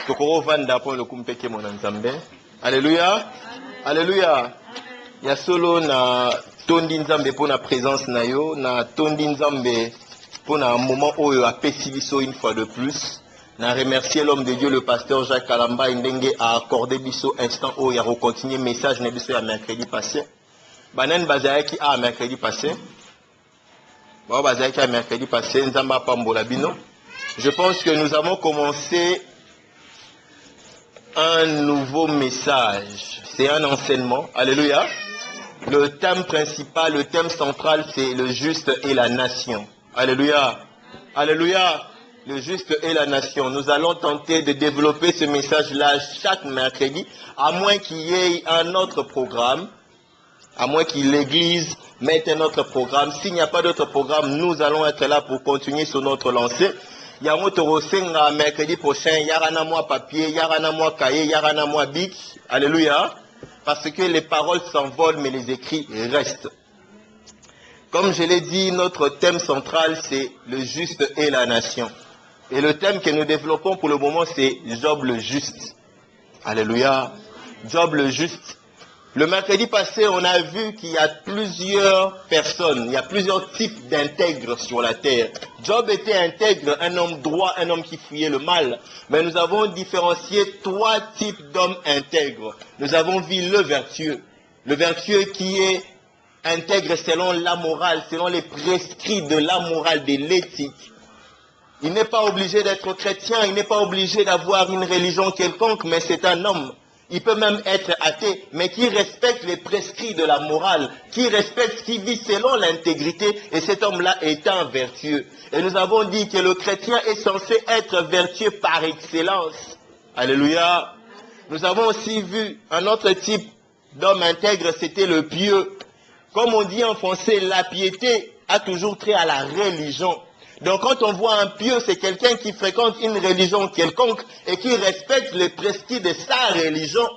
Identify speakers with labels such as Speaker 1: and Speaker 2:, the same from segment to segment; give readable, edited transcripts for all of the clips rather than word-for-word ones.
Speaker 1: Tokoro vanda pour le kumpeke mon nzambe. Alléluia. Alléluia. Ya solo na tondi nzambe pour la présence na yo, na tondi nzambe pour un moment où il a péci biso une fois de plus. Na remercier l'homme de Dieu, le pasteur Jacques Kalamba Ndenge a accordé biso instant où il a recontinué message na biso ya mercredi passé. Banen bazaki a mercredi passé. Bon bazaki a mercredi passé nzamba pambola bino. Je pense que nous avons commencé un nouveau message. C'est un enseignement. Alléluia. Le thème principal, le thème central, c'est le juste et la nation. Alléluia. Alléluia. Le juste et la nation. Nous allons tenter de développer ce message-là chaque mercredi, à moins qu'il y ait un autre programme, à moins que l'Église mette un autre programme. S'il n'y a pas d'autre programme, nous allons être là pour continuer sur notre lancée. Il y a un autre mercredi prochain, il y aura un mois papier, il y aura un mois cahier, il y aura un mois bic. Alléluia. Parce que les paroles s'envolent, mais les écrits restent. Comme je l'ai dit, notre thème central, c'est le juste et la nation. Et le thème que nous développons pour le moment, c'est Job le juste. Alléluia. Job le juste. Le mercredi passé, on a vu qu'il y a plusieurs personnes, il y a plusieurs types d'intègres sur la terre. Job était intègre, un homme droit, un homme qui fuyait le mal. Mais nous avons différencié 3 types d'hommes intègres. Nous avons vu le vertueux qui est intègre selon la morale, selon les prescrits de la morale, de l'éthique. Il n'est pas obligé d'être chrétien, il n'est pas obligé d'avoir une religion quelconque, mais c'est un homme. Il peut même être athée, mais qui respecte les prescrits de la morale, qui respecte, qui vit selon l'intégrité, et cet homme-là est un vertueux. Et nous avons dit que le chrétien est censé être vertueux par excellence. Alléluia. Nous avons aussi vu un autre type d'homme intègre, c'était le pieux. Comme on dit en français, la piété a toujours trait à la religion. Donc quand on voit un pieux, c'est quelqu'un qui fréquente une religion quelconque et qui respecte les prescrits de sa religion.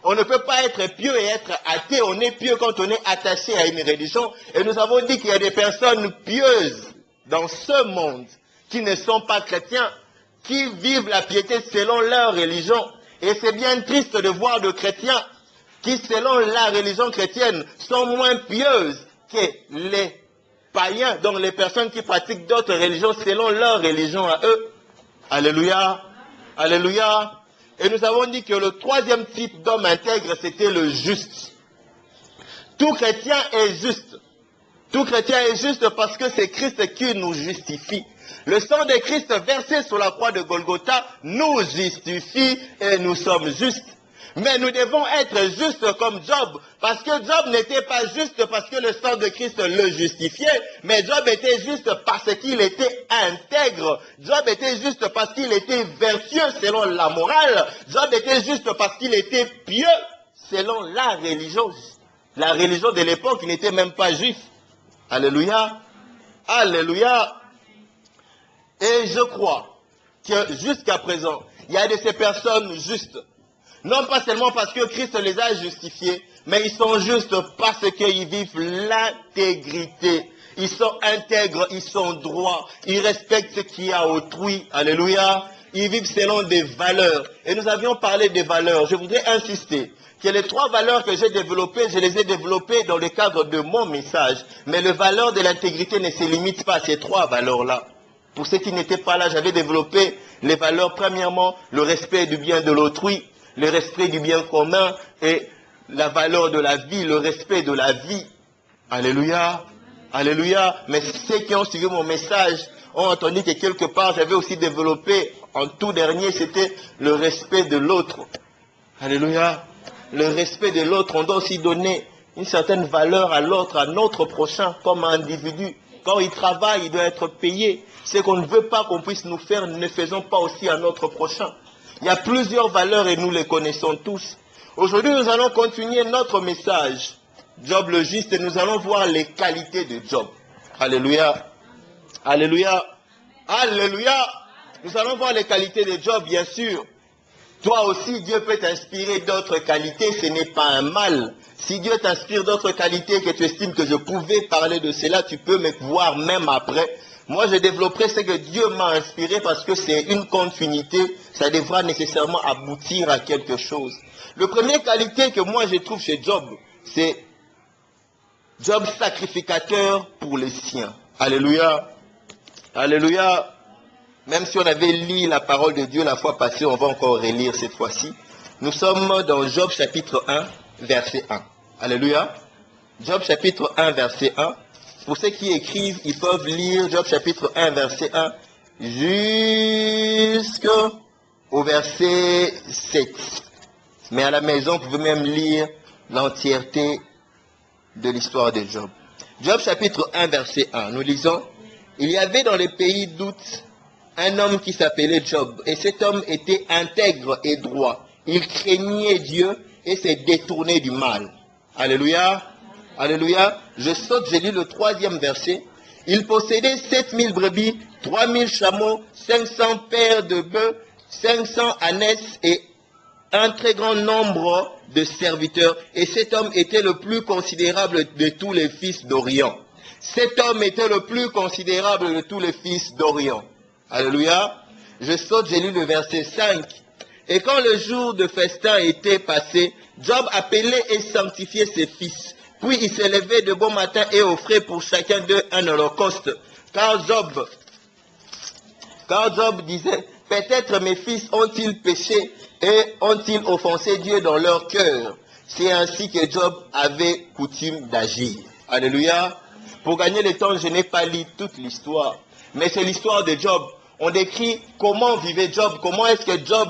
Speaker 1: On ne peut pas être pieux et être athée. On est pieux quand on est attaché à une religion. Et nous avons dit qu'il y a des personnes pieuses dans ce monde qui ne sont pas chrétiens, qui vivent la piété selon leur religion. Et c'est bien triste de voir des chrétiens qui, selon la religion chrétienne, sont moins pieuses que les païens, donc les personnes qui pratiquent d'autres religions selon leur religion à eux. Alléluia. Alléluia. Et nous avons dit que le 3e type d'homme intègre, c'était le juste. Tout chrétien est juste. Tout chrétien est juste parce que c'est Christ qui nous justifie. Le sang de Christ versé sur la croix de Golgotha nous justifie et nous sommes justes. Mais nous devons être justes comme Job, parce que Job n'était pas juste parce que le sang de Christ le justifiait, mais Job était juste parce qu'il était intègre. Job était juste parce qu'il était vertueux selon la morale. Job était juste parce qu'il était pieux selon la religion. La religion de l'époque n'était même pas juif. Alléluia. Alléluia. Et je crois que jusqu'à présent, il y a de ces personnes justes. Non pas seulement parce que Christ les a justifiés, mais ils sont justes parce qu'ils vivent l'intégrité. Ils sont intègres, ils sont droits, ils respectent ce qu'il y a autrui. Alléluia. Ils vivent selon des valeurs. Et nous avions parlé des valeurs. Je voudrais insister que les 3 valeurs que j'ai développées, je les ai développées dans le cadre de mon message. Mais les valeurs de l'intégrité ne se limitent pas à ces 3 valeurs-là. Pour ceux qui n'étaient pas là, j'avais développé les valeurs, premièrement, le respect du bien de l'autrui, le respect du bien commun et la valeur de la vie, le respect de la vie. Alléluia. Alléluia. Mais ceux qui ont suivi mon message ont entendu que quelque part, j'avais aussi développé, en tout dernier, c'était le respect de l'autre. Alléluia. Le respect de l'autre, on doit aussi donner une certaine valeur à l'autre, à notre prochain, comme individu. Quand il travaille, il doit être payé. Ce qu'on ne veut pas qu'on puisse nous faire, ne faisons pas aussi à notre prochain. Il y a plusieurs valeurs et nous les connaissons tous. Aujourd'hui, nous allons continuer notre message. Job le juste, et nous allons voir les qualités de Job. Alléluia. Alléluia. Alléluia. Nous allons voir les qualités de Job, bien sûr. Toi aussi, Dieu peut t'inspirer d'autres qualités, ce n'est pas un mal. Si Dieu t'inspire d'autres qualités que tu estimes que je pouvais parler de cela, tu peux me voir même après. Moi, je développerai ce que Dieu m'a inspiré parce que c'est une continuité. Ça devra nécessairement aboutir à quelque chose. La première qualité que moi je trouve chez Job, c'est Job sacrificateur pour les siens. Alléluia. Alléluia. Même si on avait lu la parole de Dieu la fois passée, on va encore relire cette fois-ci. Nous sommes dans Job chapitre 1, verset 1. Alléluia. Job chapitre 1, verset 1. Pour ceux qui écrivent, ils peuvent lire Job chapitre 1, verset 1 jusqu'au verset 7. Mais à la maison, vous pouvez même lire l'entièreté de l'histoire de Job. Job chapitre 1, verset 1. Nous lisons: il y avait dans le pays d'Out un homme qui s'appelait Job, et cet homme était intègre et droit. Il craignait Dieu et s'est détourné du mal. Alléluia. Alléluia. Je lis le 3e verset. Il possédait 7000 brebis, 3000 chameaux, 500 paires de bœufs, 500 ânesses et un très grand nombre de serviteurs. Et cet homme était le plus considérable de tous les fils d'Orient. Cet homme était le plus considérable de tous les fils d'Orient. Alléluia. Je lis le verset 5. Et quand le jour de festin était passé, Job appelait et sanctifiait ses fils. Puis il se levait de bon matin et offrait pour chacun d'eux un holocauste. Car Job disait: peut-être mes fils ont-ils péché et ont-ils offensé Dieu dans leur cœur. C'est ainsi que Job avait coutume d'agir. Alléluia. Pour gagner le temps, je n'ai pas lu toute l'histoire. Mais c'est l'histoire de Job. On décrit comment vivait Job, comment est-ce que Job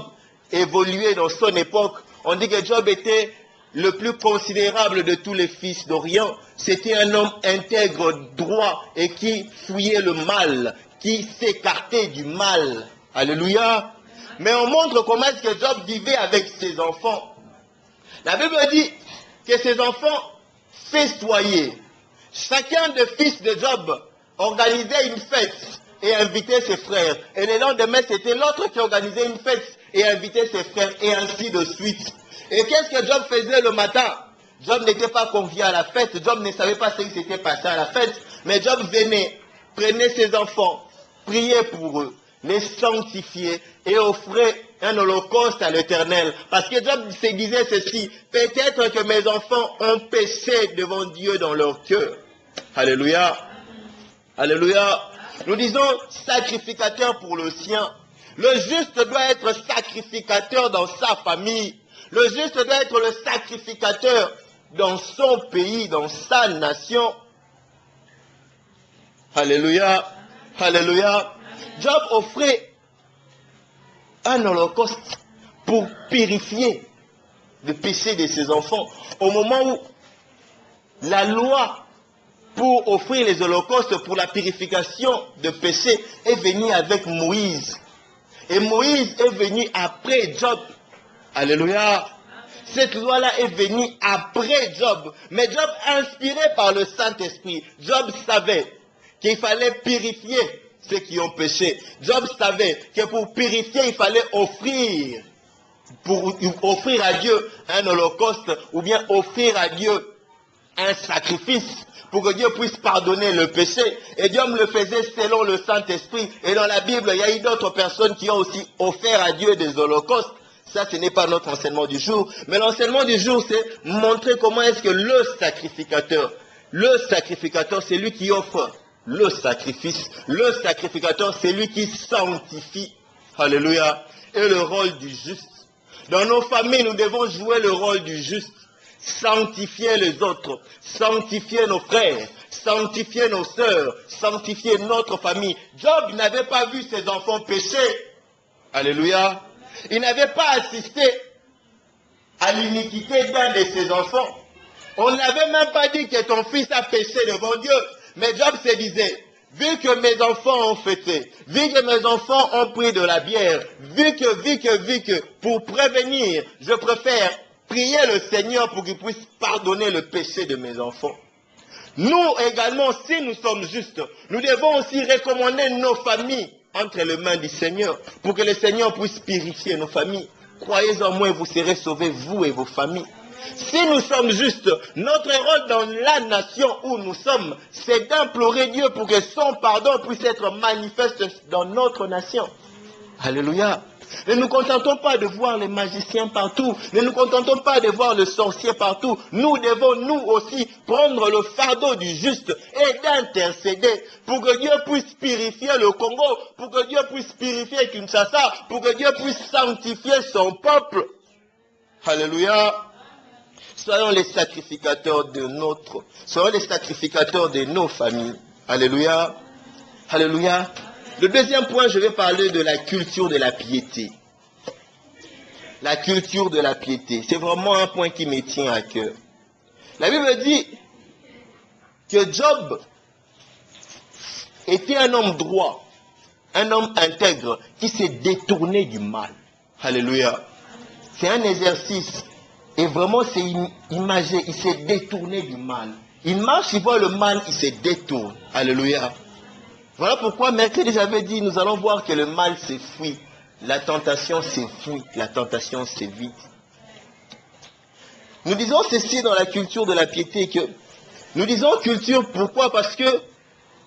Speaker 1: évoluait dans son époque. On dit que Job était le plus considérable de tous les fils d'Orient. C'était un homme intègre, droit et qui fuyait le mal, qui s'écartait du mal. Alléluia. Mais on montre comment est-ce que Job vivait avec ses enfants. La Bible dit que ses enfants festoyaient. Chacun des fils de Job organisait une fête et invitait ses frères. Et le lendemain, c'était l'autre qui organisait une fête et invitait ses frères, et ainsi de suite. Et qu'est-ce que Job faisait le matin? Job n'était pas convié à la fête. Job ne savait pas ce qui s'était passé à la fête. Mais Job venait, prenait ses enfants, priait pour eux, les sanctifiait et offrait un holocauste à l'Éternel. Parce que Job se disait ceci: peut-être que mes enfants ont péché devant Dieu dans leur cœur. Alléluia. Alléluia. Nous disons sacrificateur pour le sien. Le juste doit être sacrificateur dans sa famille. Le juste doit être le sacrificateur dans son pays, dans sa nation. Alléluia. Alléluia. Job offrait un holocauste pour purifier le péché de ses enfants. Au moment où la loi pour offrir les holocaustes pour la purification de péché est venue avec Moïse. Et Moïse est venu après Job. Alléluia. Cette loi-là est venue après Job. Mais Job, inspiré par le Saint-Esprit, Job savait qu'il fallait purifier ceux qui ont péché. Job savait que pour purifier, il fallait offrir à Dieu un holocauste ou bien offrir à Dieu un sacrifice pour que Dieu puisse pardonner le péché. Et Dieu le faisait selon le Saint-Esprit. Et dans la Bible, il y a eu d'autres personnes qui ont aussi offert à Dieu des holocaustes. Ça, ce n'est pas notre enseignement du jour. Mais l'enseignement du jour, c'est montrer comment est-ce que le sacrificateur, c'est lui qui offre le sacrifice. Le sacrificateur, c'est lui qui sanctifie. Alléluia. Et le rôle du juste. Dans nos familles, nous devons jouer le rôle du juste. Sanctifier les autres, sanctifier nos frères, sanctifier nos sœurs, sanctifier notre famille. Job n'avait pas vu ses enfants pécher. Alléluia. Il n'avait pas assisté à l'iniquité d'un de ses enfants. On n'avait même pas dit que ton fils a péché devant Dieu. Mais Job se disait: vu que mes enfants ont fêté, vu que mes enfants ont pris de la bière, vu que, pour prévenir, je préfère prier le Seigneur pour qu'il puisse pardonner le péché de mes enfants. Nous également, si nous sommes justes, nous devons aussi recommander nos familles entre les mains du Seigneur pour que le Seigneur puisse purifier nos familles. Croyez en moi et vous serez sauvés, vous et vos familles. Si nous sommes justes, notre rôle dans la nation où nous sommes, c'est d'implorer Dieu pour que son pardon puisse être manifeste dans notre nation. Alléluia. Ne nous contentons pas de voir les magiciens partout. Ne nous contentons pas de voir le sorcier partout. Nous devons, nous aussi, prendre le fardeau du juste et d'intercéder pour que Dieu puisse purifier le Congo, pour que Dieu puisse purifier Kinshasa, pour que Dieu puisse sanctifier son peuple. Alléluia. Soyons les sacrificateurs soyons les sacrificateurs de nos familles. Alléluia. Alléluia. Le deuxième point, je vais parler de la culture de la piété. La culture de la piété. C'est vraiment un point qui me tient à cœur. La Bible dit que Job était un homme droit, un homme intègre, qui s'est détourné du mal. Alléluia. C'est un exercice. Et vraiment, c'est imagé. Il s'est détourné du mal. Il marche, il voit le mal, il se détourne. Alléluia. Voilà pourquoi mercredi j'avais dit, nous allons voir que le mal s'enfuit. La tentation s'enfuit. La tentation s'évite. Nous disons ceci dans la culture de la piété. Que nous disons culture, pourquoi? Parce que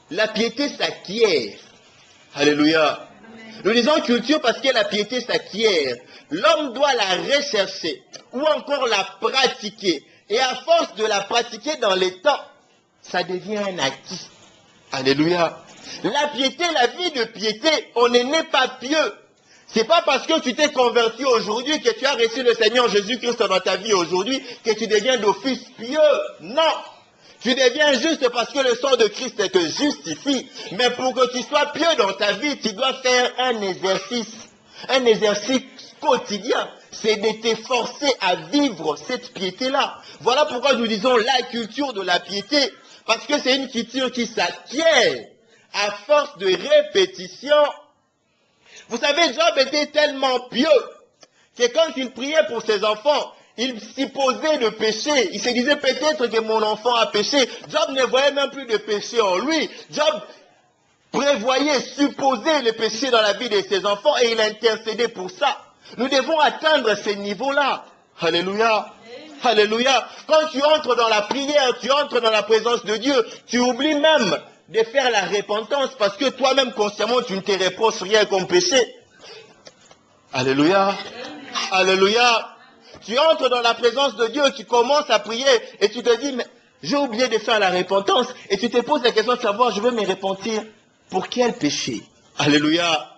Speaker 1: la piété s'acquiert. Alléluia. Nous disons culture parce que la piété s'acquiert. L'homme doit la rechercher ou encore la pratiquer. Et à force de la pratiquer dans les temps, ça devient un acquis. Alléluia. La piété, la vie de piété, on n'est pas pieux. C'est pas parce que tu t'es converti aujourd'hui, que tu as reçu le Seigneur Jésus-Christ dans ta vie aujourd'hui, que tu deviens d'office pieux. Non. Tu deviens juste parce que le sang de Christ te justifie. Mais pour que tu sois pieux dans ta vie, tu dois faire un exercice quotidien. C'est de t'efforcer à vivre cette piété-là. Voilà pourquoi nous disons la culture de la piété. Parce que c'est une culture qui s'acquiert à force de répétition. Vous savez, Job était tellement pieux que quand il priait pour ses enfants, il s'y posait de péché. Il se disait peut-être que mon enfant a péché. Job ne voyait même plus de péché en lui. Job prévoyait, supposait le péché dans la vie de ses enfants et il intercédait pour ça. Nous devons atteindre ces niveaux-là. Alléluia. Alléluia. Quand tu entres dans la prière, tu entres dans la présence de Dieu, tu oublies même de faire la repentance parce que toi-même consciemment tu ne te reproches rien comme péché. Alléluia. Alléluia. Tu entres dans la présence de Dieu, tu commences à prier et tu te dis, mais j'ai oublié de faire la repentance. Et tu te poses la question de savoir, je veux me repentir pour quel péché? Alléluia.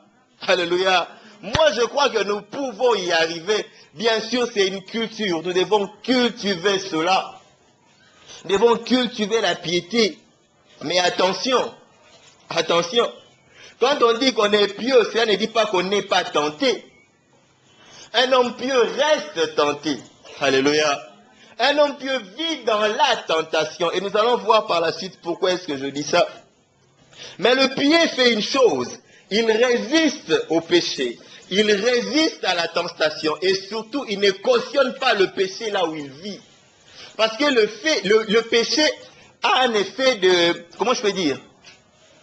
Speaker 1: Alléluia. Moi, je crois que nous pouvons y arriver. Bien sûr, c'est une culture. Nous devons cultiver cela. Nous devons cultiver la piété. Mais attention, attention. Quand on dit qu'on est pieux, cela ne dit pas qu'on n'est pas tenté. Un homme pieux reste tenté. Alléluia. Un homme pieux vit dans la tentation. Et nous allons voir par la suite pourquoi est-ce que je dis ça. Mais le pieux fait une chose. Il résiste au péché. Il résiste à la tentation. Et surtout, il ne cautionne pas le péché là où il vit. Parce que le péché a un effet de, comment je peux dire,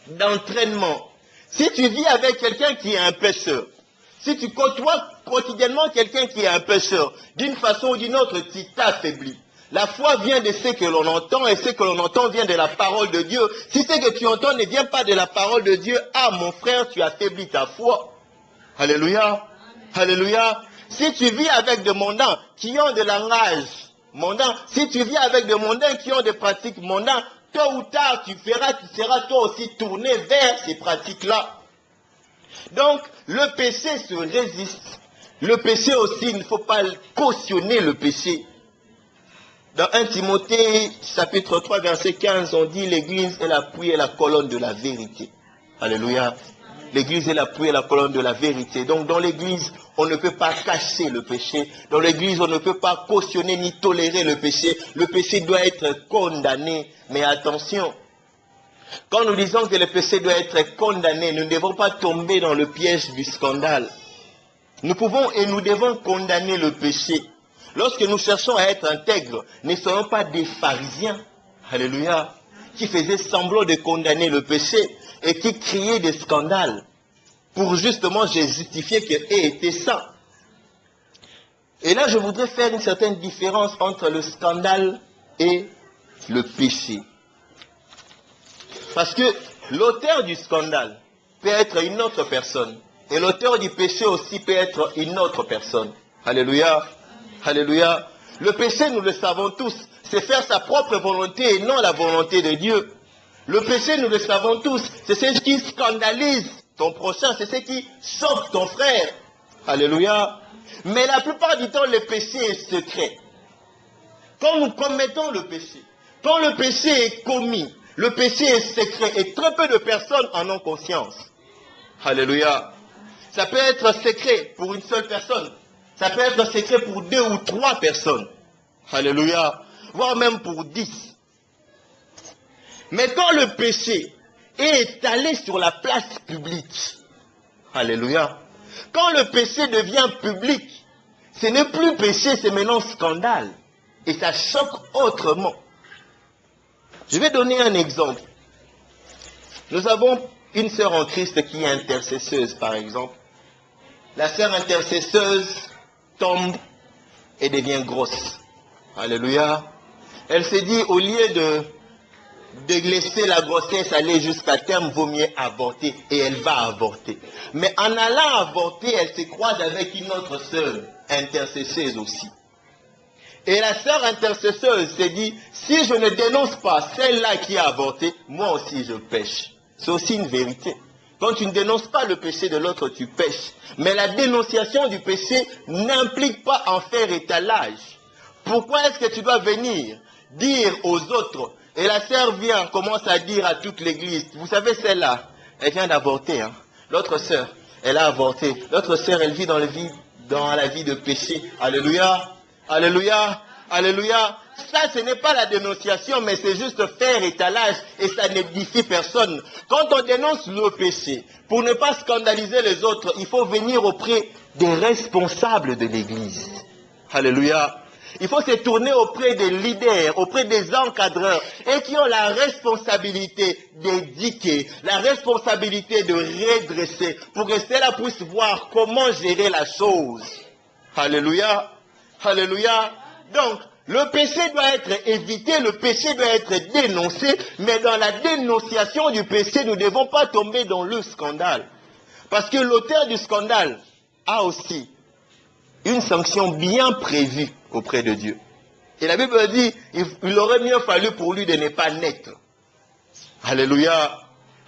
Speaker 1: d'entraînement. Si tu vis avec quelqu'un qui est un pécheur, si tu côtoies quotidiennement quelqu'un qui est un pécheur, d'une façon ou d'une autre, tu t'affaiblis. La foi vient de ce que l'on entend, et ce que l'on entend vient de la parole de Dieu. Si ce que tu entends ne vient pas de la parole de Dieu, ah mon frère, tu affaiblis ta foi. Alléluia. Alléluia. Si tu vis avec des mondains qui ont de langage mondain, si tu vis avec des mondains qui ont des pratiques mondaines, tôt ou tard, tu seras toi aussi tourné vers ces pratiques-là. Donc, le péché se résiste. Le péché aussi, il ne faut pas cautionner le péché. Dans 1 Timothée, chapitre 3, verset 15, on dit l'église est l'appui et la colonne de la vérité. Alléluia. L'église est l'appui et la colonne de la vérité. Donc, dans l'église, on ne peut pas cacher le péché. Dans l'église, on ne peut pas cautionner ni tolérer le péché. Le péché doit être condamné. Mais attention, quand nous disons que le péché doit être condamné, nous ne devons pas tomber dans le piège du scandale. Nous pouvons et nous devons condamner le péché. Lorsque nous cherchons à être intègres, ne soyons pas des pharisiens, alléluia, qui faisaient semblant de condamner le péché et qui criaient des scandales pour justement justifier qu'eux étaient saints. Et là, je voudrais faire une certaine différence entre le scandale et le péché. Parce que l'auteur du scandale peut être une autre personne. Et l'auteur du péché aussi peut être une autre personne. Alléluia. Alléluia. Le péché, nous le savons tous, c'est faire sa propre volonté et non la volonté de Dieu. Le péché, nous le savons tous, c'est ce qui scandalise ton prochain, c'est ce qui choque ton frère. Alléluia. Mais la plupart du temps, le péché est secret. Quand nous commettons le péché, quand le péché est commis, le péché est secret et très peu de personnes en ont conscience. Alléluia. Ça peut être secret pour une seule personne. Ça peut être secret pour 2 ou 3 personnes. Alléluia. Voire même pour 10. Mais quand le péché est étalé sur la place publique, alléluia, quand le péché devient public, ce n'est plus péché, c'est maintenant scandale. Et ça choque autrement. Je vais donner un exemple. Nous avons une sœur en Christ qui est intercesseuse, par exemple. La sœur intercesseuse tombe et devient grosse. Alléluia. Elle s'est dit, au lieu de laisser la grossesse aller jusqu'à terme, vaut mieux avorter. Et elle va avorter. Mais en allant avorter, elle se croise avec une autre sœur intercesseuse aussi. Et la sœur intercesseuse s'est dit, si je ne dénonce pas celle-là qui a avorté, moi aussi je pêche. C'est aussi une vérité. Quand tu ne dénonces pas le péché de l'autre, tu pêches. Mais la dénonciation du péché n'implique pas en faire étalage. Pourquoi est-ce que tu dois venir dire aux autres, et la sœur vient, commence à dire à toute l'église, vous savez celle-là, elle vient d'avorter. Hein? L'autre sœur, elle a avorté. L'autre sœur, elle vit dans la vie de péché. Alléluia, alléluia, alléluia. Ça, ce n'est pas la dénonciation, mais c'est juste faire étalage et ça n'édifie personne. Quand on dénonce le péché, pour ne pas scandaliser les autres, il faut venir auprès des responsables de l'église. Alléluia. Il faut se tourner auprès des leaders, auprès des encadreurs, et qui ont la responsabilité d'éduquer, la responsabilité de redresser, pour que cela puisse voir comment gérer la chose. Alléluia. Alléluia. Donc, le péché doit être évité, le péché doit être dénoncé, mais dans la dénonciation du péché, nous ne devons pas tomber dans le scandale. Parce que l'auteur du scandale a aussi une sanction bien prévue auprès de Dieu. Et la Bible dit, il aurait mieux fallu pour lui de ne pas naître. Alléluia.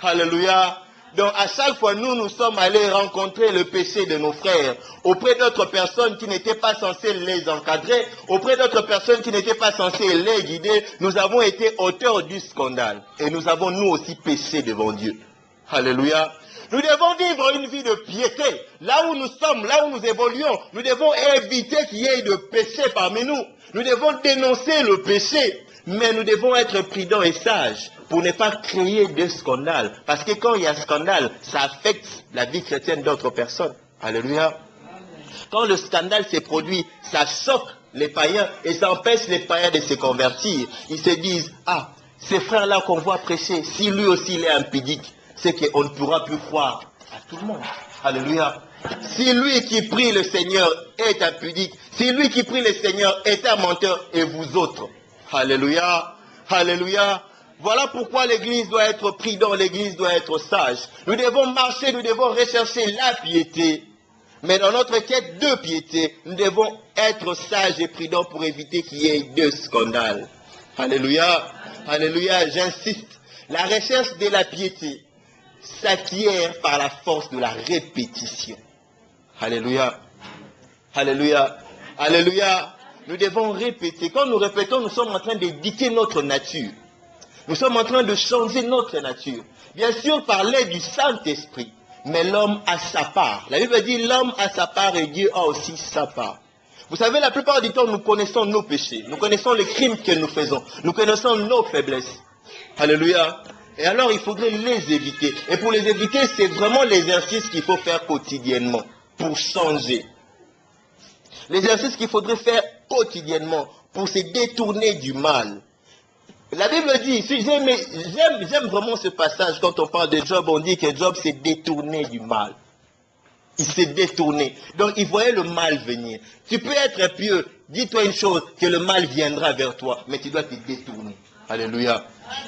Speaker 1: Alléluia. Donc à chaque fois, nous sommes allés rencontrer le péché de nos frères, auprès d'autres personnes qui n'étaient pas censées les encadrer, auprès d'autres personnes qui n'étaient pas censées les guider, nous avons été auteurs du scandale. Et nous avons nous aussi péché devant Dieu. Alléluia. Nous devons vivre une vie de piété. Là où nous sommes, là où nous évoluons, nous devons éviter qu'il y ait de péché parmi nous. Nous devons dénoncer le péché, mais nous devons être prudents et sages pour ne pas créer de scandale. Parce que quand il y a scandale, ça affecte la vie chrétienne d'autres personnes. Alléluia. Quand le scandale se produit, ça choque les païens et ça empêche les païens de se convertir. Ils se disent, ah, ces frères-là qu'on voit prêcher, si lui aussi il est impudique, c'est qu'on ne pourra plus croire à tout le monde. Alléluia. Si lui qui prie le Seigneur est impudique, si lui qui prie le Seigneur est un menteur, et vous autres. Alléluia. Alléluia. Voilà pourquoi l'Église doit être prudente, l'Église doit être sage. Nous devons marcher, nous devons rechercher la piété. Mais dans notre quête de piété, nous devons être sages et prudents pour éviter qu'il y ait de scandales. Alléluia. Alléluia. J'insiste. La recherche de la piété s'acquiert par la force de la répétition. Alléluia. Alléluia. Alléluia. Nous devons répéter. Quand nous répétons, nous sommes en train d'éduquer notre nature. Nous sommes en train de changer notre nature. Bien sûr, par l'aide du Saint-Esprit. Mais l'homme a sa part. La Bible dit l'homme a sa part et Dieu a aussi sa part. Vous savez, la plupart du temps, nous connaissons nos péchés. Nous connaissons les crimes que nous faisons. Nous connaissons nos faiblesses. Alléluia. Et alors, il faudrait les éviter. Et pour les éviter, c'est vraiment l'exercice qu'il faut faire quotidiennement pour changer. L'exercice qu'il faudrait faire quotidiennement pour se détourner du mal. La Bible dit, si j'aime vraiment ce passage, quand on parle de Job, on dit que Job s'est détourné du mal. Il s'est détourné. Donc il voyait le mal venir. Tu peux être pieux. Dis-toi une chose, que le mal viendra vers toi. Mais tu dois te détourner. Alléluia.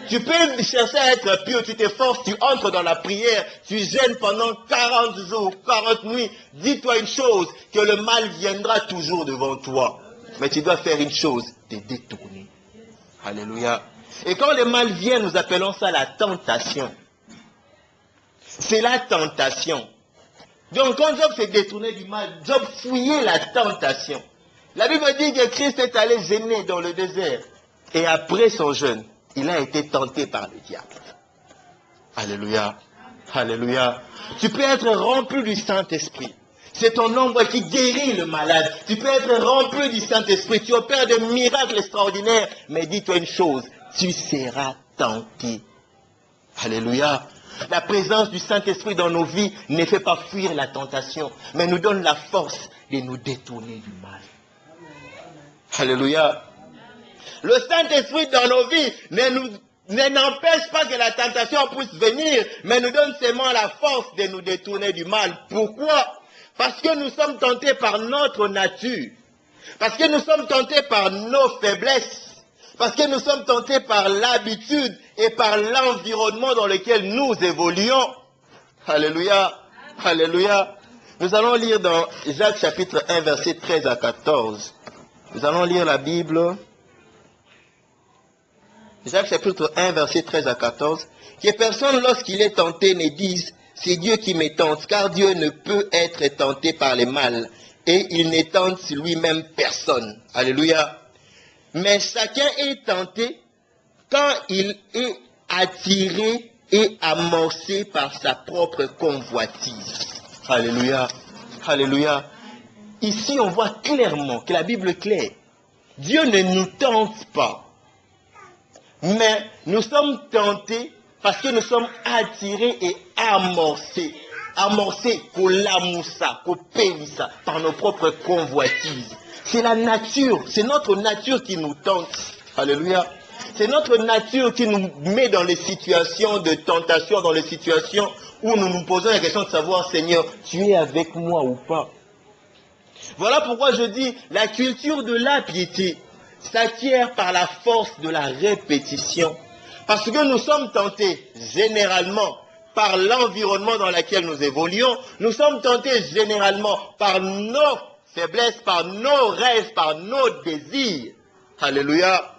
Speaker 1: Tu peux chercher à être pieux, tu t'efforces, tu entres dans la prière, tu jeûnes pendant 40 jours, 40 nuits. Dis-toi une chose, que le mal viendra toujours devant toi. Mais tu dois faire une chose, te détourner. Alléluia. Et quand le mal vient, nous appelons ça la tentation. C'est la tentation. Donc quand Job s'est détourné du mal, Job fouillait la tentation. La Bible dit que Christ est allé jeûner dans le désert. Et après son jeûne, il a été tenté par le diable. Alléluia. Alléluia. Tu peux être rempli du Saint-Esprit. C'est ton ombre qui guérit le malade. Tu peux être rempli du Saint-Esprit. Tu opères des miracles extraordinaires. Mais dis-toi une chose, tu seras tenté. Alléluia. La présence du Saint-Esprit dans nos vies ne fait pas fuir la tentation, mais nous donne la force de nous détourner du mal. Alléluia. Le Saint-Esprit dans nos vies ne n'empêche pas que la tentation puisse venir, mais nous donne seulement la force de nous détourner du mal. Pourquoi? Parce que nous sommes tentés par notre nature. Parce que nous sommes tentés par nos faiblesses. Parce que nous sommes tentés par l'habitude et par l'environnement dans lequel nous évoluons. Alléluia. Alléluia. Nous allons lire dans Jacques chapitre 1, verset 13 à 14. Nous allons lire la Bible. Jacques chapitre 1, verset 13 à 14. Que personne, lorsqu'il est tenté, ne dise, c'est Dieu qui me tente, car Dieu ne peut être tenté par le mal, et il ne tente lui-même personne. Alléluia. Mais chacun est tenté quand il est attiré et amorcé par sa propre convoitise. Alléluia. Alléluia. Ici, on voit clairement que la Bible est claire. Dieu ne nous tente pas. Mais nous sommes tentés parce que nous sommes attirés et amorcés. Amorcés, kolamoussa, kopérissa, par nos propres convoitises. C'est la nature, c'est notre nature qui nous tente. Alléluia. C'est notre nature qui nous met dans les situations de tentation, dans les situations où nous nous posons la question de savoir, Seigneur, tu es avec moi ou pas? Voilà pourquoi je dis, la culture de la piété s'acquiert par la force de la répétition. Parce que nous sommes tentés, généralement, par l'environnement dans lequel nous évoluons. Nous sommes tentés, généralement, par nos faiblesses, par nos rêves, par nos désirs. Alléluia.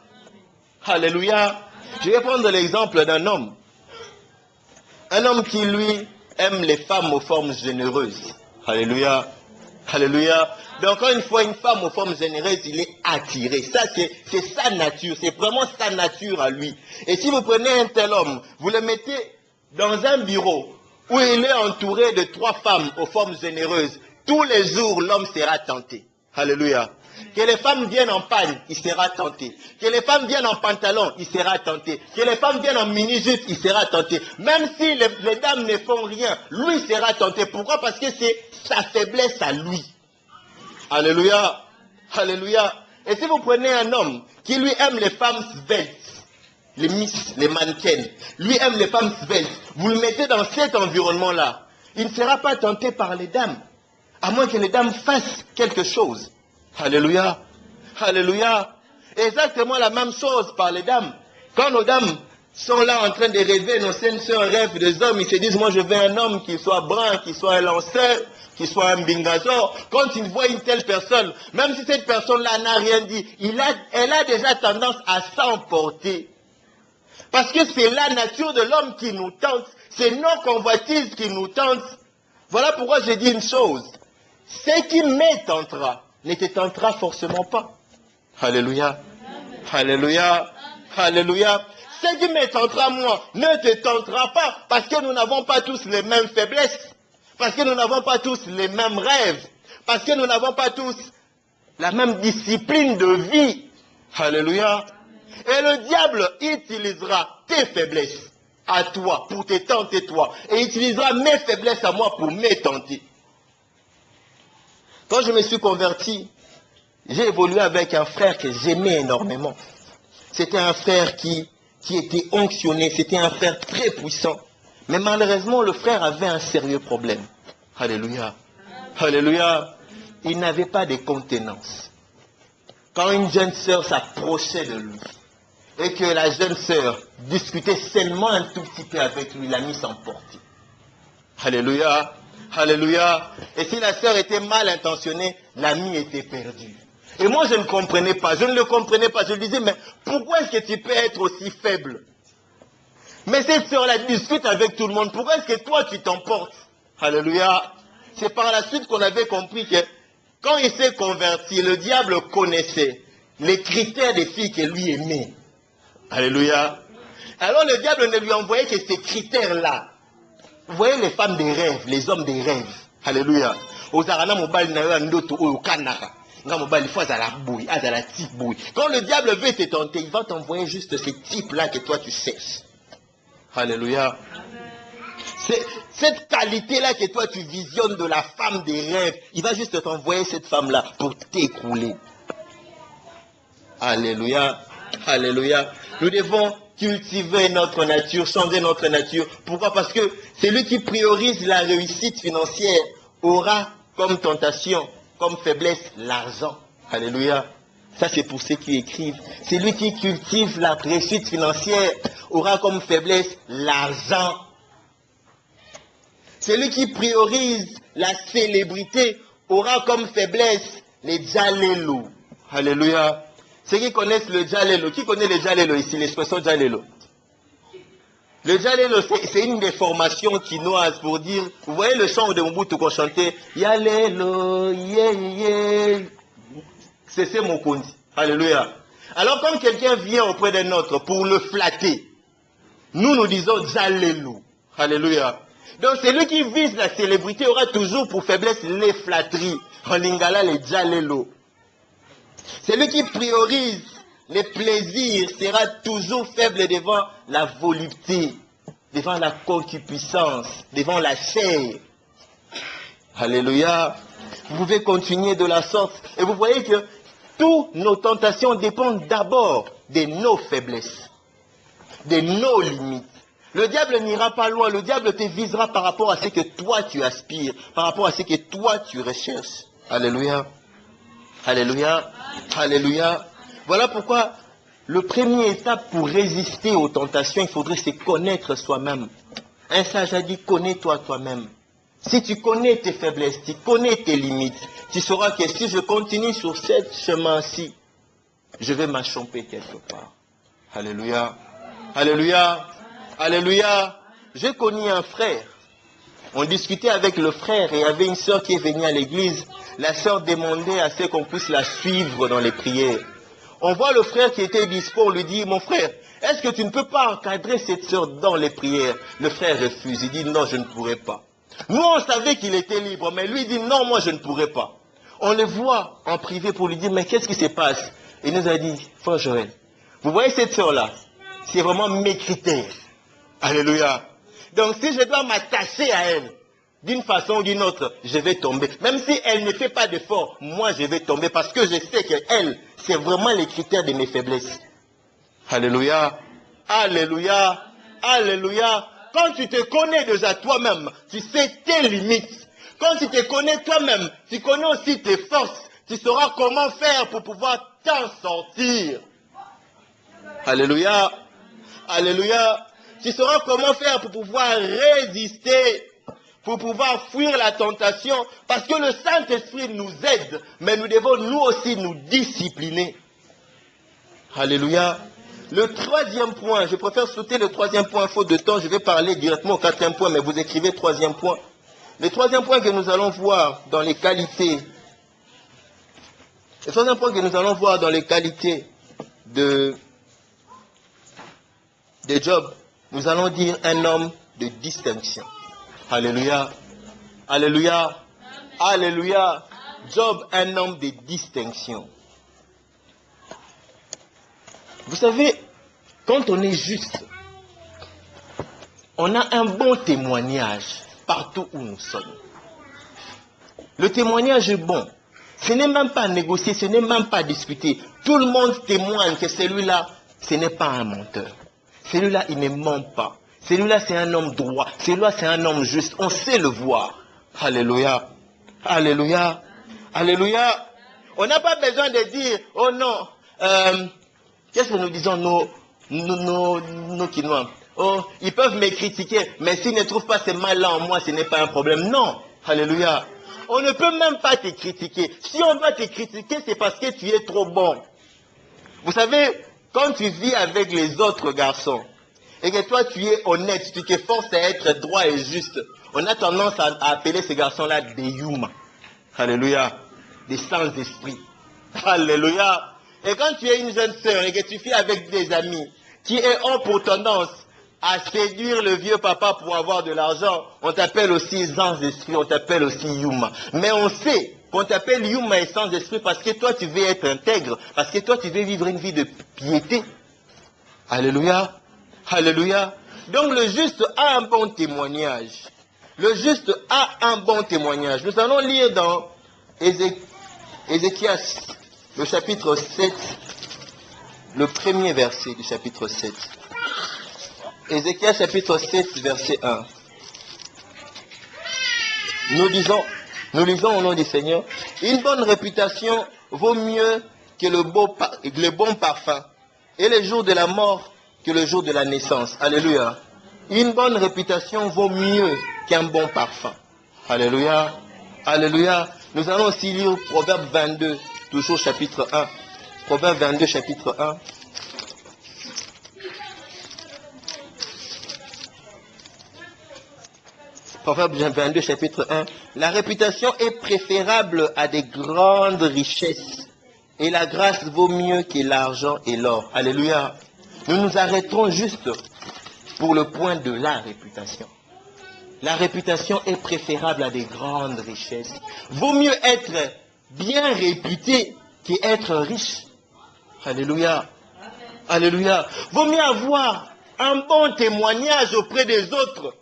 Speaker 1: Alléluia. Je vais prendre l'exemple d'un homme. Un homme qui, lui, aime les femmes aux formes généreuses. Alléluia. Alléluia. Donc, quand une fois une femme aux formes généreuses, il est attiré. Ça, c'est sa nature. C'est vraiment sa nature à lui. Et si vous prenez un tel homme, vous le mettez dans un bureau où il est entouré de 3 femmes aux formes généreuses, tous les jours, l'homme sera tenté. Alléluia. Que les femmes viennent en panne, il sera tenté. Que les femmes viennent en pantalon, il sera tenté. Que les femmes viennent en mini-jupe, il sera tenté. Même si les dames ne font rien, lui sera tenté. Pourquoi? Parce que c'est sa faiblesse à lui. Alléluia. Alléluia. Et si vous prenez un homme qui lui aime les femmes sveltes, les miss, les mannequins, lui aime les femmes sveltes, vous le mettez dans cet environnement-là, il ne sera pas tenté par les dames. À moins que les dames fassent quelque chose. Alléluia. Alléluia. Exactement la même chose par les dames. Quand nos dames sont là en train de rêver, nos scènes sont un rêve des hommes, ils se disent, moi je veux un homme qui soit brun, qui soit un lanceur, qui soit un bingazor. Quand ils voient une telle personne, même si cette personne-là n'a rien dit, elle a déjà tendance à s'emporter. Parce que c'est la nature de l'homme qui nous tente, c'est nos convoitises qui nous tentent. Voilà pourquoi je dis une chose. Ce qui me tentera ne te tentera forcément pas. Alléluia. Alléluia. Alléluia. Ce qui me tentera moi ne te tentera pas parce que nous n'avons pas tous les mêmes faiblesses. Parce que nous n'avons pas tous les mêmes rêves. Parce que nous n'avons pas tous la même discipline de vie. Alléluia. Et le diable utilisera tes faiblesses à toi pour te tenter toi. Et utilisera mes faiblesses à moi pour me tenter. Quand je me suis converti, j'ai évolué avec un frère que j'aimais énormément. C'était un frère qui était onctionné, c'était un frère très puissant. Mais malheureusement, le frère avait un sérieux problème. Alléluia. Alléluia. Il n'avait pas de contenance. Quand une jeune sœur s'approchait de lui et que la jeune sœur discutait seulement un tout petit peu avec lui, l'ami s'emportait. Alléluia. Alléluia. Et si la sœur était mal intentionnée, l'ami était perdu. Et moi, je ne comprenais pas. Je ne le comprenais pas. Je lui disais, mais pourquoi est-ce que tu peux être aussi faible? Mais cette sœur-là discute avec tout le monde. Pourquoi est-ce que toi, tu t'emportes? Alléluia. C'est par la suite qu'on avait compris que quand il s'est converti, le diable connaissait les critères des filles que lui aimait. Alléluia. Alors le diable ne lui envoyait que ces critères-là. Vous voyez les femmes des rêves, les hommes des rêves. Alléluia. Quand le diable veut te tenter, il va t'envoyer juste ces types-là que toi tu cesses. Alléluia. C'est cette qualité-là que toi tu visionnes de la femme des rêves. Il va juste t'envoyer cette femme-là pour t'écrouler. Alléluia. Alléluia. Nous devons cultiver notre nature, changer notre nature. Pourquoi? Parce que celui qui priorise la réussite financière aura comme tentation, comme faiblesse, l'argent. Alléluia. Ça, c'est pour ceux qui écrivent. Celui qui cultive la réussite financière aura comme faiblesse l'argent. Celui qui priorise la célébrité aura comme faiblesse les jalelo. Alléluia. Ceux qui connaissent le jalelo, qui connaît le jalelo ici, l'expression jalelo? Le jalelo, c'est une des formations chinoises pour dire, vous voyez le chant de Mobutu qu'on chantait, Yalelo, yeah. C'est Mokondi. Alléluia. Alors quand quelqu'un vient auprès d'un autre pour le flatter, nous disons jalelo. Alléluia. Donc celui qui vise la célébrité aura toujours pour faiblesse les flatteries. En lingala, les jalelo. Celui qui priorise les plaisirs sera toujours faible devant la volupté, devant la concupiscence, devant la chair. Alléluia. Vous pouvez continuer de la sorte. Et vous voyez que toutes nos tentations dépendent d'abord de nos faiblesses, de nos limites. Le diable n'ira pas loin. Le diable te visera par rapport à ce que toi tu aspires, par rapport à ce que toi tu recherches. Alléluia. Alléluia. Alléluia. Voilà pourquoi le premier étape pour résister aux tentations, il faudrait se connaître soi-même. Un sage a dit, connais-toi toi-même. Si tu connais tes faiblesses, tu connais tes limites, tu sauras que si je continue sur ce chemin-ci, je vais m'achomper quelque part. Alléluia. Alléluia. Alléluia. J'ai connu un frère. On discutait avec le frère et il y avait une sœur qui est venue à l'église. La sœur demandait à ce qu'on puisse la suivre dans les prières. On voit le frère qui était dispo, on lui dit, mon frère, est-ce que tu ne peux pas encadrer cette sœur dans les prières? Le frère refuse, il dit, non, je ne pourrai pas. Nous, on savait qu'il était libre, mais lui dit, non, moi, je ne pourrai pas. On le voit en privé pour lui dire, mais qu'est-ce qui se passe? Il nous a dit, frère Joël, vous voyez cette sœur-là, c'est vraiment mes critères. Alléluia. Donc, si je dois m'attacher à elle, d'une façon ou d'une autre, je vais tomber. Même si elle ne fait pas d'effort, moi je vais tomber parce que je sais qu'elle, c'est vraiment les critères de mes faiblesses. Alléluia. Alléluia. Alléluia. Quand tu te connais déjà toi-même, tu sais tes limites. Quand tu te connais toi-même, tu connais aussi tes forces. Tu sauras comment faire pour pouvoir t'en sortir. Alléluia. Alléluia. Tu sauras comment faire pour pouvoir résister, pour pouvoir fuir la tentation, parce que le Saint-Esprit nous aide, mais nous devons nous aussi nous discipliner. Alléluia. Le troisième point, je préfère sauter le troisième point, faute de temps, je vais parler directement au quatrième point, mais vous écrivez troisième point. Le troisième point que nous allons voir dans les qualités, le troisième point que nous allons voir dans les qualités de Job, nous allons dire un homme de distinction. Alléluia. Alléluia. Alléluia. Job, un homme de distinction. Vous savez, quand on est juste, on a un bon témoignage partout où nous sommes. Le témoignage est bon. Ce n'est même pas négocier, ce n'est même pas discuter. Tout le monde témoigne que celui-là, ce n'est pas un menteur. Celui-là, il ne ment pas. Celui-là, c'est un homme droit. Celui-là, c'est un homme juste. On sait le voir. Alléluia. Alléluia. Alléluia. On n'a pas besoin de dire, oh non, qu'est-ce que nous disons, nos Quinois? Oh, ils peuvent me critiquer, mais s'ils ne trouvent pas ce mal-là en moi, ce n'est pas un problème. Non. Alléluia. On ne peut même pas te critiquer. Si on va te critiquer, c'est parce que tu es trop bon. Vous savez, quand tu vis avec les autres garçons, et que toi tu es honnête, tu t'efforces à être droit et juste, on a tendance à appeler ces garçons-là des humains. Alléluia. Des sans-esprit. Alléluia. Et quand tu es une jeune sœur et que tu vis avec des amis qui ont pour tendance à séduire le vieux papa pour avoir de l'argent, on t'appelle aussi sans-esprit, on t'appelle aussi Yuma. Mais on sait qu'on t'appelle Yuma et sans-esprit parce que toi tu veux être intègre, parce que toi tu veux vivre une vie de piété. Alléluia. Alléluia. Donc le juste a un bon témoignage. Le juste a un bon témoignage. Nous allons lire dans Ézéchias, le chapitre 7, le premier verset du chapitre 7. Ézéchias chapitre 7, verset 1. Nous lisons au nom du Seigneur, une bonne réputation vaut mieux que le bon parfum, et le jour de la mort que le jour de la naissance. Alléluia. Une bonne réputation vaut mieux qu'un bon parfum. Alléluia. Alléluia. Nous allons aussi lire Proverbe 22, toujours chapitre 1. Proverbe 22, chapitre 1. Proverbe 22, chapitre 1. La réputation est préférable à des grandes richesses. Et la grâce vaut mieux que l'argent et l'or. Alléluia. Nous nous arrêterons juste pour le point de la réputation. La réputation est préférable à des grandes richesses. Vaut mieux être bien réputé qu'être riche. Alléluia. Alléluia. Vaut mieux avoir un bon témoignage auprès des autres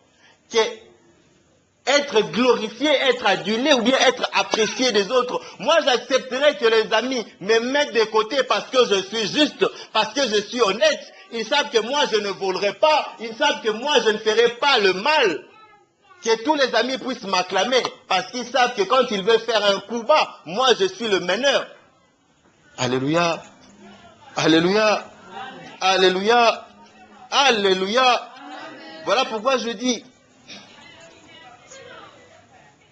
Speaker 1: qu'être glorifié, être adulé ou bien être apprécié des autres. Moi, j'accepterais que les amis me mettent de côté parce que je suis juste, parce que je suis honnête. Ils savent que moi, je ne volerai pas. Ils savent que moi, je ne ferai pas le mal. Que tous les amis puissent m'acclamer parce qu'ils savent que quand ils veulent faire un coup bas, moi, je suis le meneur. Alléluia. Alléluia. Alléluia. Alléluia. Voilà pourquoi je dis,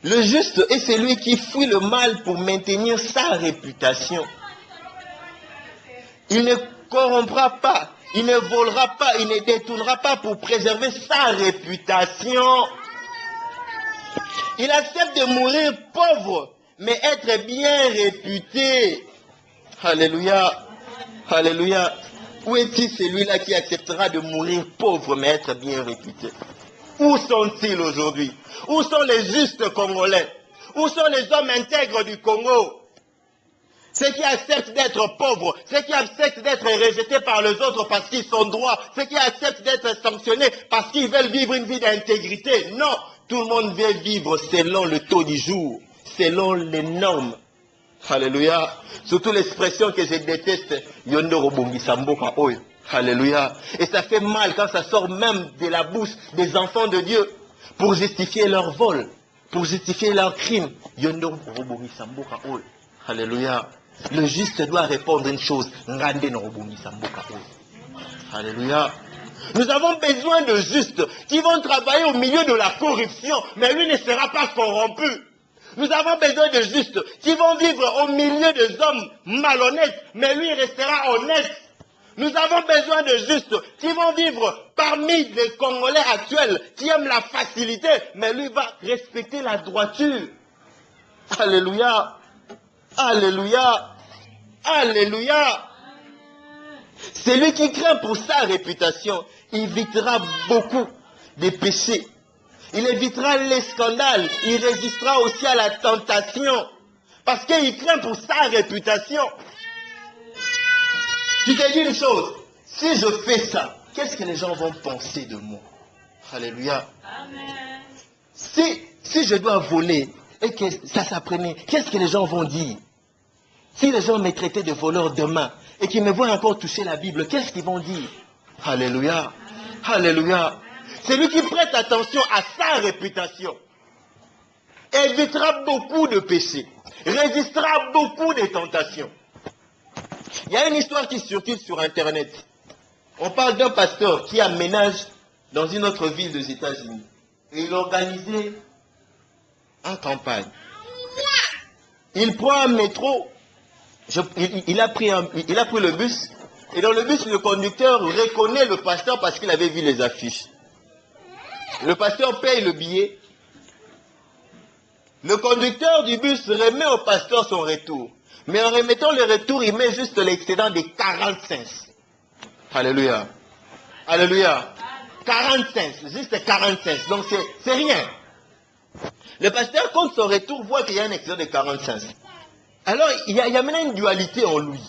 Speaker 1: le juste est celui qui fuit le mal pour maintenir sa réputation. Il ne corrompra pas, il ne volera pas, il ne détournera pas pour préserver sa réputation. Il accepte de mourir pauvre, mais être bien réputé. Alléluia. Alléluia. Où est-il celui-là qui acceptera de mourir pauvre, mais être bien réputé? Où sont-ils aujourd'hui? Où sont les justes Congolais? Où sont les hommes intègres du Congo? Ceux qui acceptent d'être pauvres, ceux qui acceptent d'être rejetés par les autres parce qu'ils sont droits, ceux qui acceptent d'être sanctionnés parce qu'ils veulent vivre une vie d'intégrité. Non, tout le monde veut vivre selon le taux du jour, selon les normes. Alléluia. Surtout l'expression que je déteste, Yondoro Bongi Samboka Oyo. Alléluia. Et ça fait mal quand ça sort même de la bouche des enfants de Dieu pour justifier leur vol, pour justifier leur crime. Yondoro Bongi Samboka Oyo. Alléluia. Le juste doit répondre une chose. Alléluia. Nous avons besoin de justes qui vont travailler au milieu de la corruption, mais lui ne sera pas corrompu. Nous avons besoin de justes qui vont vivre au milieu des hommes malhonnêtes, mais lui restera honnête. Nous avons besoin de justes qui vont vivre parmi les Congolais actuels qui aiment la facilité, mais lui va respecter la droiture. Alléluia. Alléluia. Alléluia. Celui qui craint pour sa réputation évitera beaucoup de péchés. Il évitera les scandales. Il résistera aussi à la tentation. Parce qu'il craint pour sa réputation. Tu te dis une chose. Si je fais ça, qu'est-ce que les gens vont penser de moi? Alléluia. Amen. Si je dois voler et que ça s'apprenait, qu'est-ce que les gens vont dire? Si les gens me traitaient de voleur demain et qu'ils me voient encore toucher la Bible, qu'est-ce qu'ils vont dire? Alléluia. Alléluia. C'est lui qui prête attention à sa réputation. évitera beaucoup de péchés, résistera beaucoup de tentations. Il y a une histoire qui circule sur Internet. On parle d'un pasteur qui aménage dans une autre ville des États-Unis. Et il organisait en campagne. Il prend un métro, il a pris le bus, et dans le bus, le conducteur reconnaît le pasteur parce qu'il avait vu les affiches. Le pasteur paye le billet. Le conducteur du bus remet au pasteur son retour. Mais en remettant le retour, il met juste l'excédent de 45. Alléluia. Alléluia. 45, juste 45. Donc c'est rien. Le pasteur, compte son retour, voit qu'il y a un excédent de 45. Alors, il y a maintenant une dualité en lui.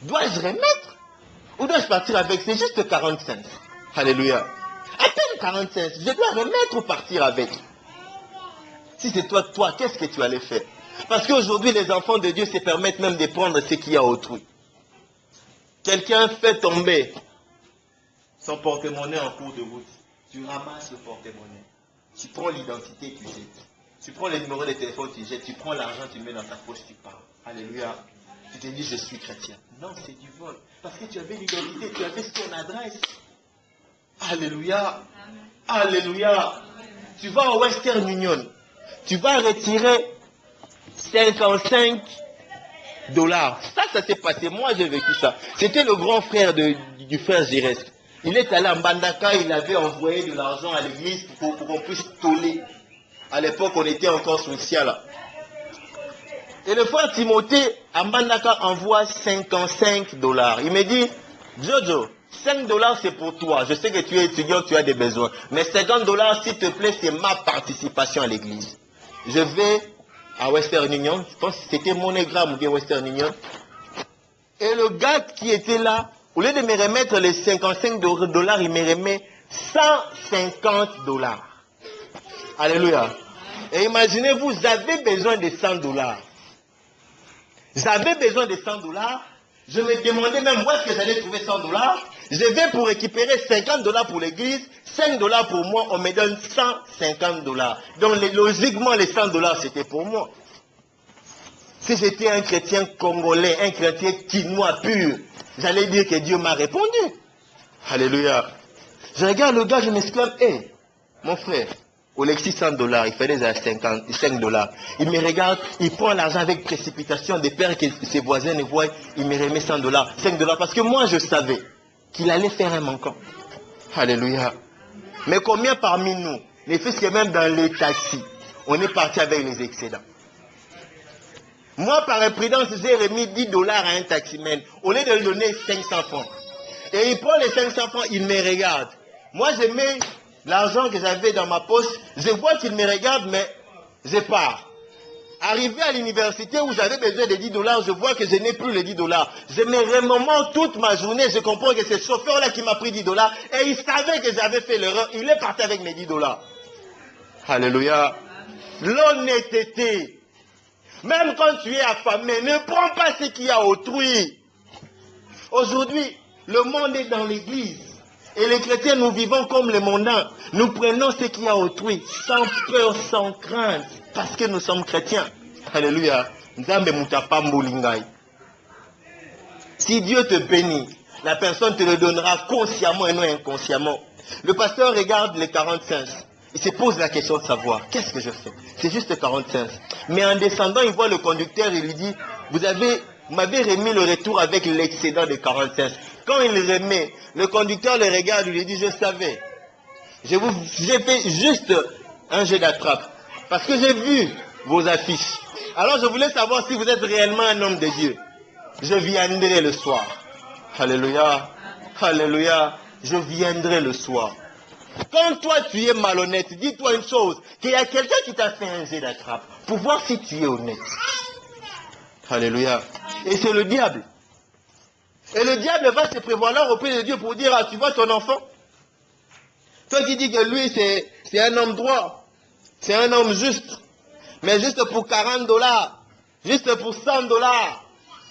Speaker 1: Dois-je remettre ou dois-je partir avec? C'est juste 45. Alléluia. À peine 45. Je dois remettre ou partir avec? Si c'est toi, qu'est-ce que tu allais faire? Parce qu'aujourd'hui, les enfants de Dieu se permettent même de prendre ce qu'il y a autrui. Quelqu'un fait tomber son porte-monnaie en cours de route. Tu ramasses le porte-monnaie. Tu prends l'identité, tu jettes. Tu prends les numéros de téléphone, tu jettes. Tu prends l'argent, tu mets dans ta poche, tu pars. Alléluia. Tu te dis, je suis chrétien. Non, c'est du vol. Parce que tu avais l'identité, tu avais son adresse. Alléluia. Alléluia. Tu vas au Western Union. Tu vas retirer 55 $. Ça s'est passé. Moi, j'ai vécu ça. C'était le grand frère du frère Jires. Il est allé à Mbandaka, il avait envoyé de l'argent à l'église pour qu'on puisse toller. À l'époque, on était encore sous le ciel. Et le frère Timothée, à Mbandaka, envoie 55 $. Il me dit, Jojo, 5 $ c'est pour toi. Je sais que tu es étudiant, tu as des besoins. Mais 50 $, s'il te plaît, c'est ma participation à l'église. Je vais à Western Union. Je pense que c'était MoneyGram ou bien Western Union. Et le gars qui était là, au lieu de me remettre les 55 $, il me remet 150 $. Alléluia. Et imaginez, vous avez besoin de 100 $. J'avais besoin de 100 $. Je me demandais même où est-ce que j'allais trouver 100 $. Je vais pour récupérer 50 $ pour l'église, 5 $ pour moi, on me donne 150 $. Donc logiquement, les 100 $ c'était pour moi. Si j'étais un chrétien congolais, un chrétien quinois pur, j'allais dire que Dieu m'a répondu. Alléluia. Je regarde le gars, je m'exclame, hé, mon frère, au Lexi 100 $, il fallait à 5 $. Il me regarde, il prend l'argent avec précipitation, de peur que ses voisins ne voient, il me remet 100 $, 5 $, parce que moi je savais qu'il allait faire un manquant. Alléluia. Mais combien parmi nous, les fils que même dans les taxis, on est parti avec les excédents? Moi, par imprudence, j'ai remis 10 $ à un taximène, au lieu de lui donner 500 francs. Et il prend les 500 francs, il me regarde. Moi, je mets l'argent que j'avais dans ma poche, je vois qu'il me regarde, mais je pars. Arrivé à l'université où j'avais besoin de 10 $, je vois que je n'ai plus les 10 $. Je me remémore toute ma journée, je comprends que c'est ce chauffeur-là qui m'a pris 10 $, et il savait que j'avais fait l'erreur, il est parti avec mes 10 $. Alléluia. L'honnêteté. Même quand tu es affamé, ne prends pas ce qu'il y a autrui. Aujourd'hui, le monde est dans l'église. Et les chrétiens, nous vivons comme les mondains. Nous prenons ce qu'il y a autrui, sans peur, sans crainte, parce que nous sommes chrétiens. Alléluia. Si Dieu te bénit, la personne te le donnera consciemment et non inconsciemment. Le pasteur regarde les 45. Il se pose la question de savoir, qu'est-ce que je fais? C'est juste 45. Mais en descendant, il voit le conducteur et lui dit, vous m'avez remis le retour avec l'excédent de 45. Quand il le remet, le conducteur le regarde et lui dit, je savais. J'ai fait juste un jeu d'attrape. Parce que j'ai vu vos affiches. Alors je voulais savoir si vous êtes réellement un homme de Dieu. Je viendrai le soir. Alléluia. Alléluia. Je viendrai le soir. Quand toi tu es malhonnête, dis-toi une chose, qu'il y a quelqu'un qui t'a fait un jet d'attrape pour voir si tu es honnête. Alléluia. Et c'est le diable. Et le diable va se prévaloir auprès de Dieu pour dire, ah, tu vois ton enfant? Toi qui dis que lui c'est un homme droit, c'est un homme juste, mais juste pour 40 $, juste pour 100 $,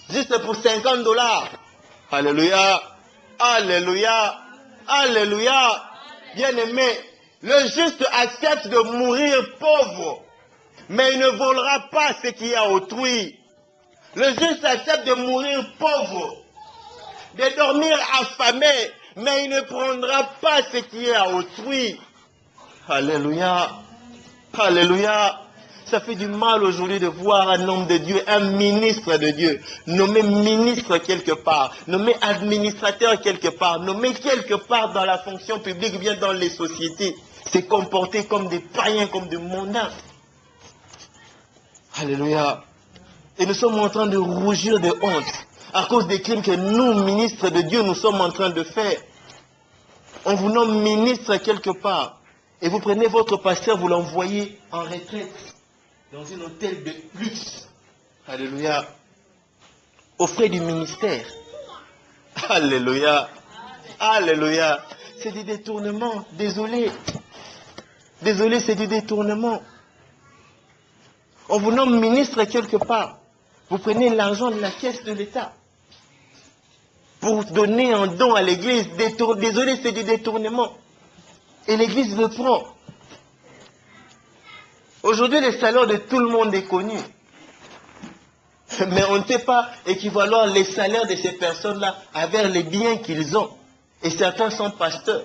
Speaker 1: juste pour 50 $. Alléluia. Alléluia. Alléluia. Bien-aimé, le juste accepte de mourir pauvre mais il ne volera pas ce qui est à autrui. Le juste accepte de mourir pauvre, de dormir affamé, mais il ne prendra pas ce qui est à autrui. Alléluia. Alléluia. Ça fait du mal aujourd'hui de voir un homme de Dieu, un ministre de Dieu, nommé ministre quelque part, nommé administrateur quelque part, nommé quelque part dans la fonction publique ou bien dans les sociétés, se comporter comme des païens, comme des mondains. Alléluia. Et nous sommes en train de rougir de honte à cause des crimes que nous, ministres de Dieu, nous sommes en train de faire. On vous nomme ministre quelque part et vous prenez votre pasteur, vous l'envoyez en retraite dans un hôtel de luxe. Alléluia. Aux frais du ministère. Alléluia. Alléluia. C'est du détournement. Désolé. Désolé, c'est du détournement. On vous nomme ministre quelque part. Vous prenez l'argent de la caisse de l'État pour donner un don à l'église. Désolé, c'est du détournement. Et l'église le prend. Aujourd'hui, le salaire de tout le monde est connu. Mais on ne sait pas équivaloir les salaires de ces personnes-là avec les biens qu'ils ont. Et certains sont pasteurs.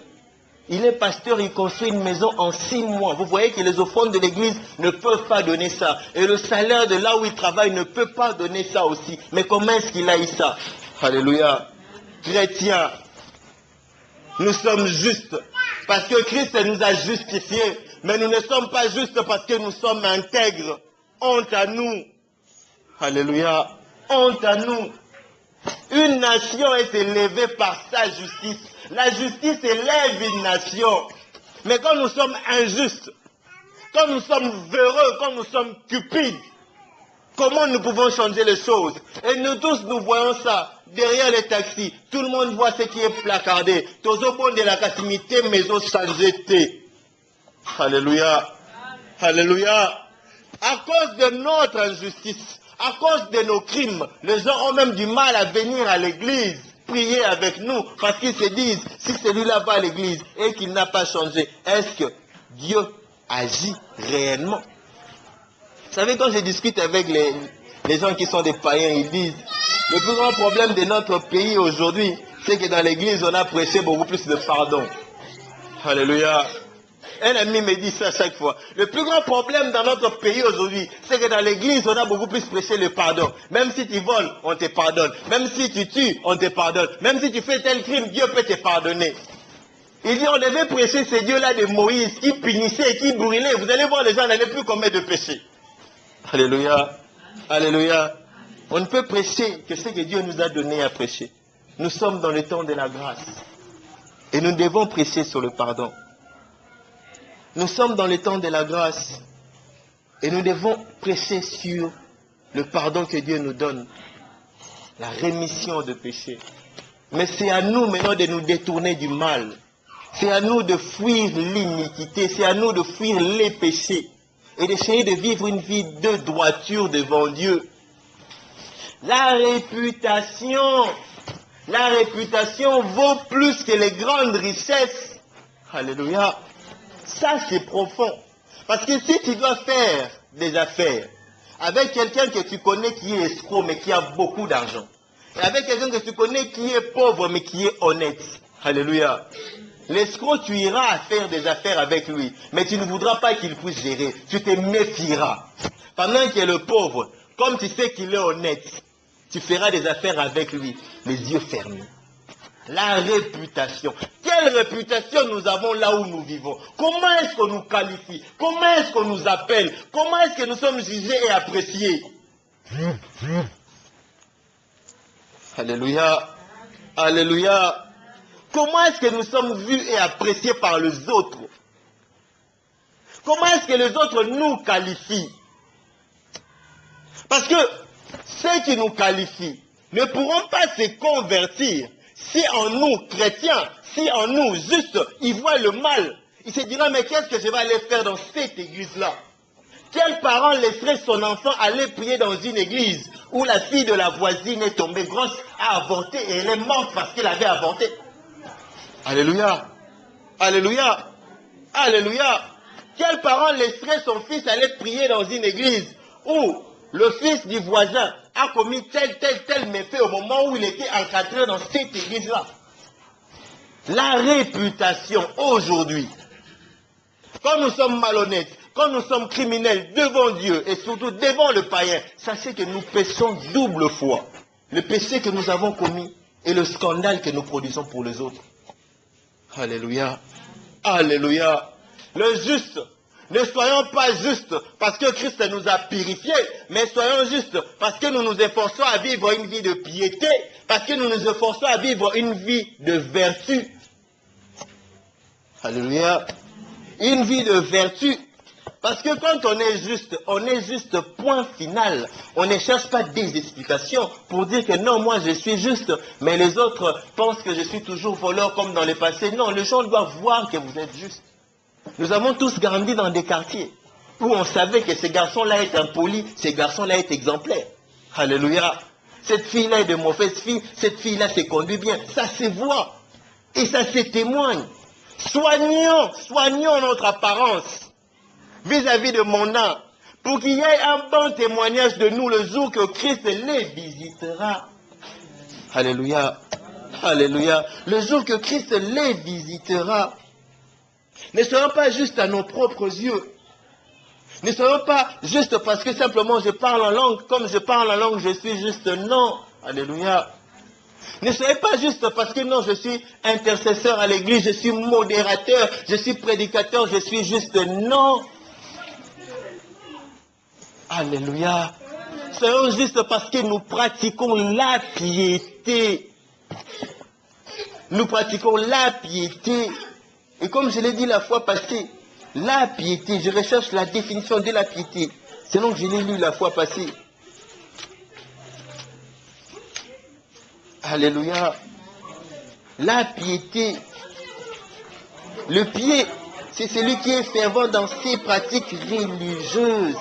Speaker 1: Il est pasteur, il construit une maison en 6 mois. Vous voyez que les offrandes de l'église ne peuvent pas donner ça. Et le salaire de là où il travaille ne peut pas donner ça aussi. Mais comment est-ce qu'il a eu ça? Alléluia. Chrétiens, nous sommes justes parce que Christ nous a justifiés. Mais nous ne sommes pas justes parce que nous sommes intègres. Honte à nous. Alléluia. Honte à nous. Une nation est élevée par sa justice. La justice élève une nation. Mais quand nous sommes injustes, quand nous sommes véreux, quand nous sommes cupides, comment nous pouvons changer les choses? Et nous tous, nous voyons ça derrière les taxis. Tout le monde voit ce qui est placardé. Tozo bon de la casimité, mais au changé. Alléluia. Alléluia. À cause de notre injustice, à cause de nos crimes, les gens ont même du mal à venir à l'église, prier avec nous, parce qu'ils se disent, si celui-là va à l'église et qu'il n'a pas changé, est-ce que Dieu agit réellement? Vous savez, quand je discute avec les gens qui sont des païens, ils disent, le plus grand problème de notre pays aujourd'hui, c'est que dans l'église, on a prêché beaucoup plus de pardon. Alléluia. Un ami me dit ça à chaque fois. Le plus grand problème dans notre pays aujourd'hui, c'est que dans l'église, on a beaucoup plus prêché le pardon. Même si tu voles, on te pardonne. Même si tu tues, on te pardonne. Même si tu fais tel crime, Dieu peut te pardonner. Il dit, on devait prêcher ce Dieu-là de Moïse, qui punissait, qui brûlait. Vous allez voir, les gens n'allaient plus commettre de péché. Alléluia. Alléluia. On ne peut prêcher que ce que Dieu nous a donné à prêcher. Nous sommes dans le temps de la grâce. Et nous devons prêcher sur le pardon. Nous sommes dans le temps de la grâce et nous devons prêcher sur le pardon que Dieu nous donne, la rémission de péché. Mais c'est à nous maintenant de nous détourner du mal. C'est à nous de fuir l'iniquité, c'est à nous de fuir les péchés et d'essayer de vivre une vie de droiture devant Dieu. La réputation vaut plus que les grandes richesses. Alléluia. Ça, c'est profond. Parce que si tu dois faire des affaires avec quelqu'un que tu connais qui est escroc, mais qui a beaucoup d'argent, et avec quelqu'un que tu connais qui est pauvre, mais qui est honnête, alléluia, l'escroc, tu iras faire des affaires avec lui, mais tu ne voudras pas qu'il puisse gérer. Tu te méfieras. Pendant que le pauvre, comme tu sais qu'il est honnête, tu feras des affaires avec lui, les yeux fermés. La réputation. Quelle réputation nous avons là où nous vivons? Comment est-ce qu'on nous qualifie? Comment est-ce qu'on nous appelle? Comment est-ce que nous sommes jugés et appréciés? Alléluia. Alléluia. Comment est-ce que nous sommes vus et appréciés par les autres? Comment est-ce que les autres nous qualifient? Parce que ceux qui nous qualifient ne pourront pas se convertir si en nous, chrétiens, si en nous, juste, ils voient le mal. Ils se diront, mais qu'est-ce que je vais aller faire dans cette église-là? Quel parent laisserait son enfant aller prier dans une église où la fille de la voisine est tombée grosse, a avorté et elle est morte parce qu'elle avait avorté? Alléluia. Alléluia. Alléluia. Quel parent laisserait son fils aller prier dans une église où le fils du voisin a commis tel méfait au moment où il était encadré dans cette église-là? La réputation aujourd'hui, quand nous sommes malhonnêtes, quand nous sommes criminels devant Dieu et surtout devant le païen, sachez que nous péchons double fois. Le péché que nous avons commis et le scandale que nous produisons pour les autres. Alléluia. Alléluia. Le juste, ne soyons pas justes parce que Christ nous a purifiés, mais soyons justes parce que nous nous efforçons à vivre une vie de piété, parce que nous nous efforçons à vivre une vie de vertu. Alléluia. Une vie de vertu. Parce que quand on est juste point final. On ne cherche pas des explications pour dire que non, moi je suis juste, mais les autres pensent que je suis toujours voleur comme dans le passé. Non, les gens doivent voir que vous êtes juste. Nous avons tous grandi dans des quartiers où on savait que ces garçons-là étaient impolis, ces garçons-là étaient exemplaires. Alléluia. Cette fille-là est de mauvaise fille, cette fille-là se conduit bien. Ça se voit et ça se témoigne. Soignons notre apparence vis-à-vis de mon âme, pour qu'il y ait un bon témoignage de nous le jour que Christ les visitera. Alléluia. Alléluia. Le jour que Christ les visitera. Ne soyons pas juste à nos propres yeux. Ne soyons pas juste parce que simplement je parle en langue, comme je parle en langue, je suis juste. Non. Alléluia. Ne soyez pas juste parce que non, je suis intercesseur à l'église, je suis modérateur, je suis prédicateur, je suis juste. Non. Alléluia. Soyons juste parce que nous pratiquons la piété. Nous pratiquons la piété. Et comme je l'ai dit la fois passée, la piété, je recherche la définition de la piété. Sinon, je l'ai lu la fois passée. Alléluia. La piété. Le pied, c'est celui qui est fervent dans ses pratiques religieuses.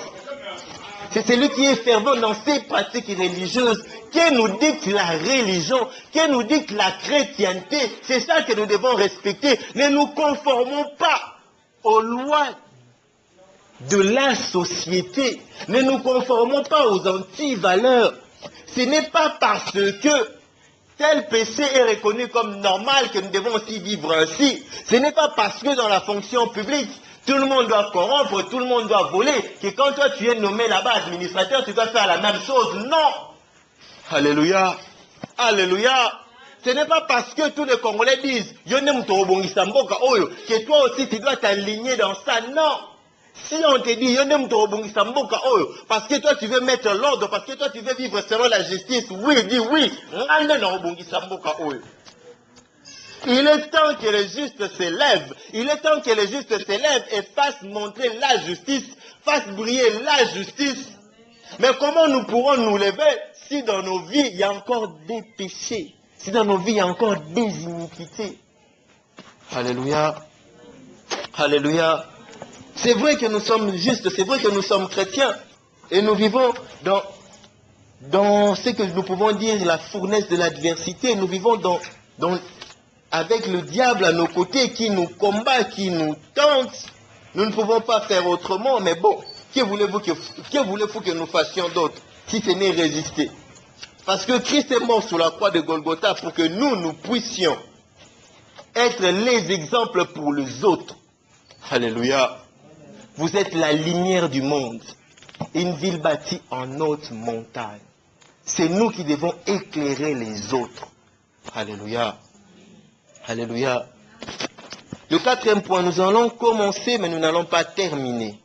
Speaker 1: C'est celui qui est fervent dans ses pratiques religieuses, qui nous dicte la religion, qui nous dicte la chrétienté. C'est ça que nous devons respecter. Ne nous conformons pas aux lois de la société. Ne nous conformons pas aux anti-valeurs. Ce n'est pas parce que tel péché est reconnu comme normal que nous devons aussi vivre ainsi. Ce n'est pas parce que dans la fonction publique, tout le monde doit corrompre, tout le monde doit voler, que quand toi tu es nommé là-bas administrateur, tu dois faire la même chose. Non. Alléluia. Alléluia. Ce n'est pas parce que tous les Congolais disent que toi aussi tu dois t'aligner dans ça. Non. Si on te dit parce que toi tu veux mettre l'ordre, parce que toi tu veux vivre selon la justice, oui, dis oui. Il est temps que les justes s'élèvent. Il est temps que les justes s'élèvent et fassent montrer la justice, fassent briller la justice. Mais comment nous pourrons nous lever si dans nos vies il y a encore des péchés, si dans nos vies il y a encore des iniquités? Alléluia. Alléluia. C'est vrai que nous sommes justes, c'est vrai que nous sommes chrétiens. Et nous vivons dans ce que nous pouvons dire la fournaise de l'adversité. Nous vivons avec le diable à nos côtés qui nous combat, qui nous tente. Nous ne pouvons pas faire autrement, mais bon, que voulez-vous que nous fassions d'autre si ce n'est résister? Parce que Christ est mort sur la croix de Golgotha pour que nous puissions être les exemples pour les autres. Alléluia. Vous êtes la lumière du monde. Une ville bâtie en haute montagne. C'est nous qui devons éclairer les autres. Alléluia. Alléluia. Le quatrième point, nous allons commencer, mais nous n'allons pas terminer.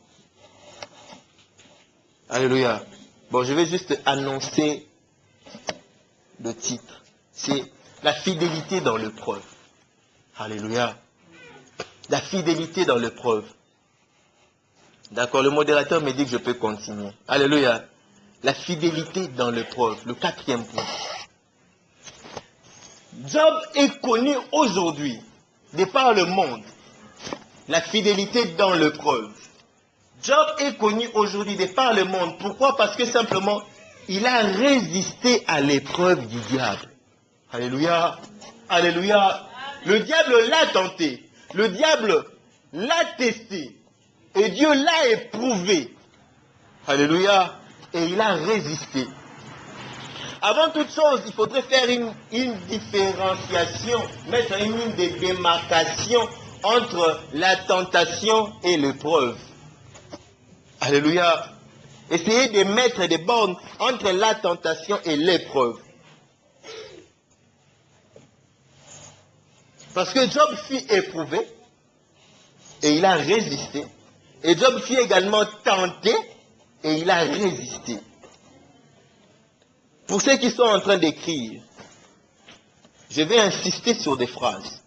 Speaker 1: Alléluia. Bon, je vais juste annoncer le titre. C'est la fidélité dans l'épreuve. Alléluia. La fidélité dans l'épreuve. D'accord, le modérateur me dit que je peux continuer. Alléluia. La fidélité dans l'épreuve. Le quatrième point. Job est connu aujourd'hui, de par le monde, la fidélité dans l'épreuve. Job est connu aujourd'hui de par le monde. Pourquoi? Parce que simplement, il a résisté à l'épreuve du diable. Alléluia. Alléluia. Le diable l'a tenté. Le diable l'a testé. Et Dieu l'a éprouvé. Alléluia. Et il a résisté. Avant toute chose, il faudrait faire une différenciation, mettre une ligne de démarcation entre la tentation et l'épreuve. Alléluia. Essayez de mettre des bornes entre la tentation et l'épreuve. Parce que Job fut éprouvé et il a résisté. Et Job fut également tenté et il a résisté. Pour ceux qui sont en train d'écrire, je vais insister sur des phrases.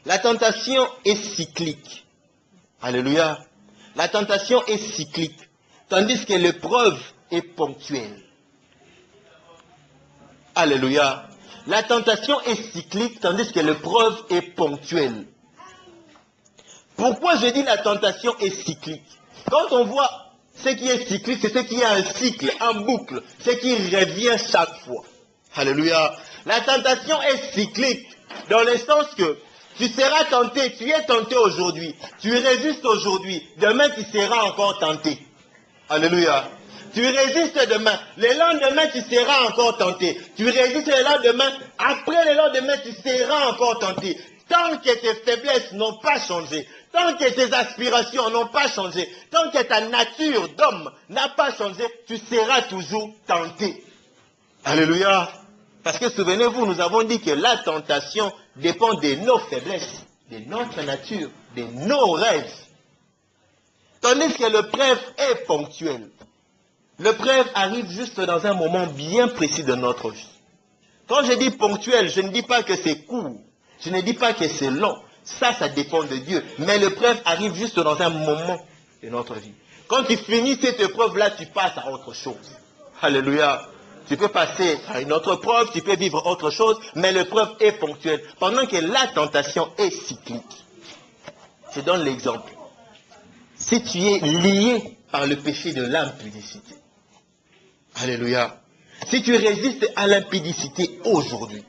Speaker 1: La tentation est cyclique. Alléluia. La tentation est cyclique, tandis que l'épreuve est ponctuelle. Alléluia. La tentation est cyclique, tandis que l'épreuve est ponctuelle. Pourquoi je dis la tentation est cyclique? Quand on voit ce qui est cyclique, c'est ce qui est un cycle, en boucle, ce qui revient chaque fois. Alléluia. La tentation est cyclique, dans le sens que tu seras tenté, tu es tenté aujourd'hui, tu résistes aujourd'hui, demain tu seras encore tenté. Alléluia. Tu résistes demain, le lendemain tu seras encore tenté. Tu résistes le lendemain, après le lendemain tu seras encore tenté. Tant que tes faiblesses n'ont pas changé, tant que tes aspirations n'ont pas changé, tant que ta nature d'homme n'a pas changé, tu seras toujours tenté. Alléluia. Parce que souvenez-vous, nous avons dit que la tentation dépend de nos faiblesses, de notre nature, de nos rêves. Tandis que l'épreuve est ponctuelle. L'épreuve arrive juste dans un moment bien précis de notre vie. Quand je dis ponctuel, je ne dis pas que c'est court. Je ne dis pas que c'est long. Ça dépend de Dieu. Mais l'épreuve arrive juste dans un moment de notre vie. Quand tu finis cette épreuve-là, tu passes à autre chose. Alléluia. Tu peux passer à une autre preuve, tu peux vivre autre chose, mais l'épreuve est ponctuelle. Pendant que la tentation est cyclique. Je donne l'exemple. Si tu es lié par le péché de l'impudicité, alléluia. Si tu résistes à l'impudicité aujourd'hui,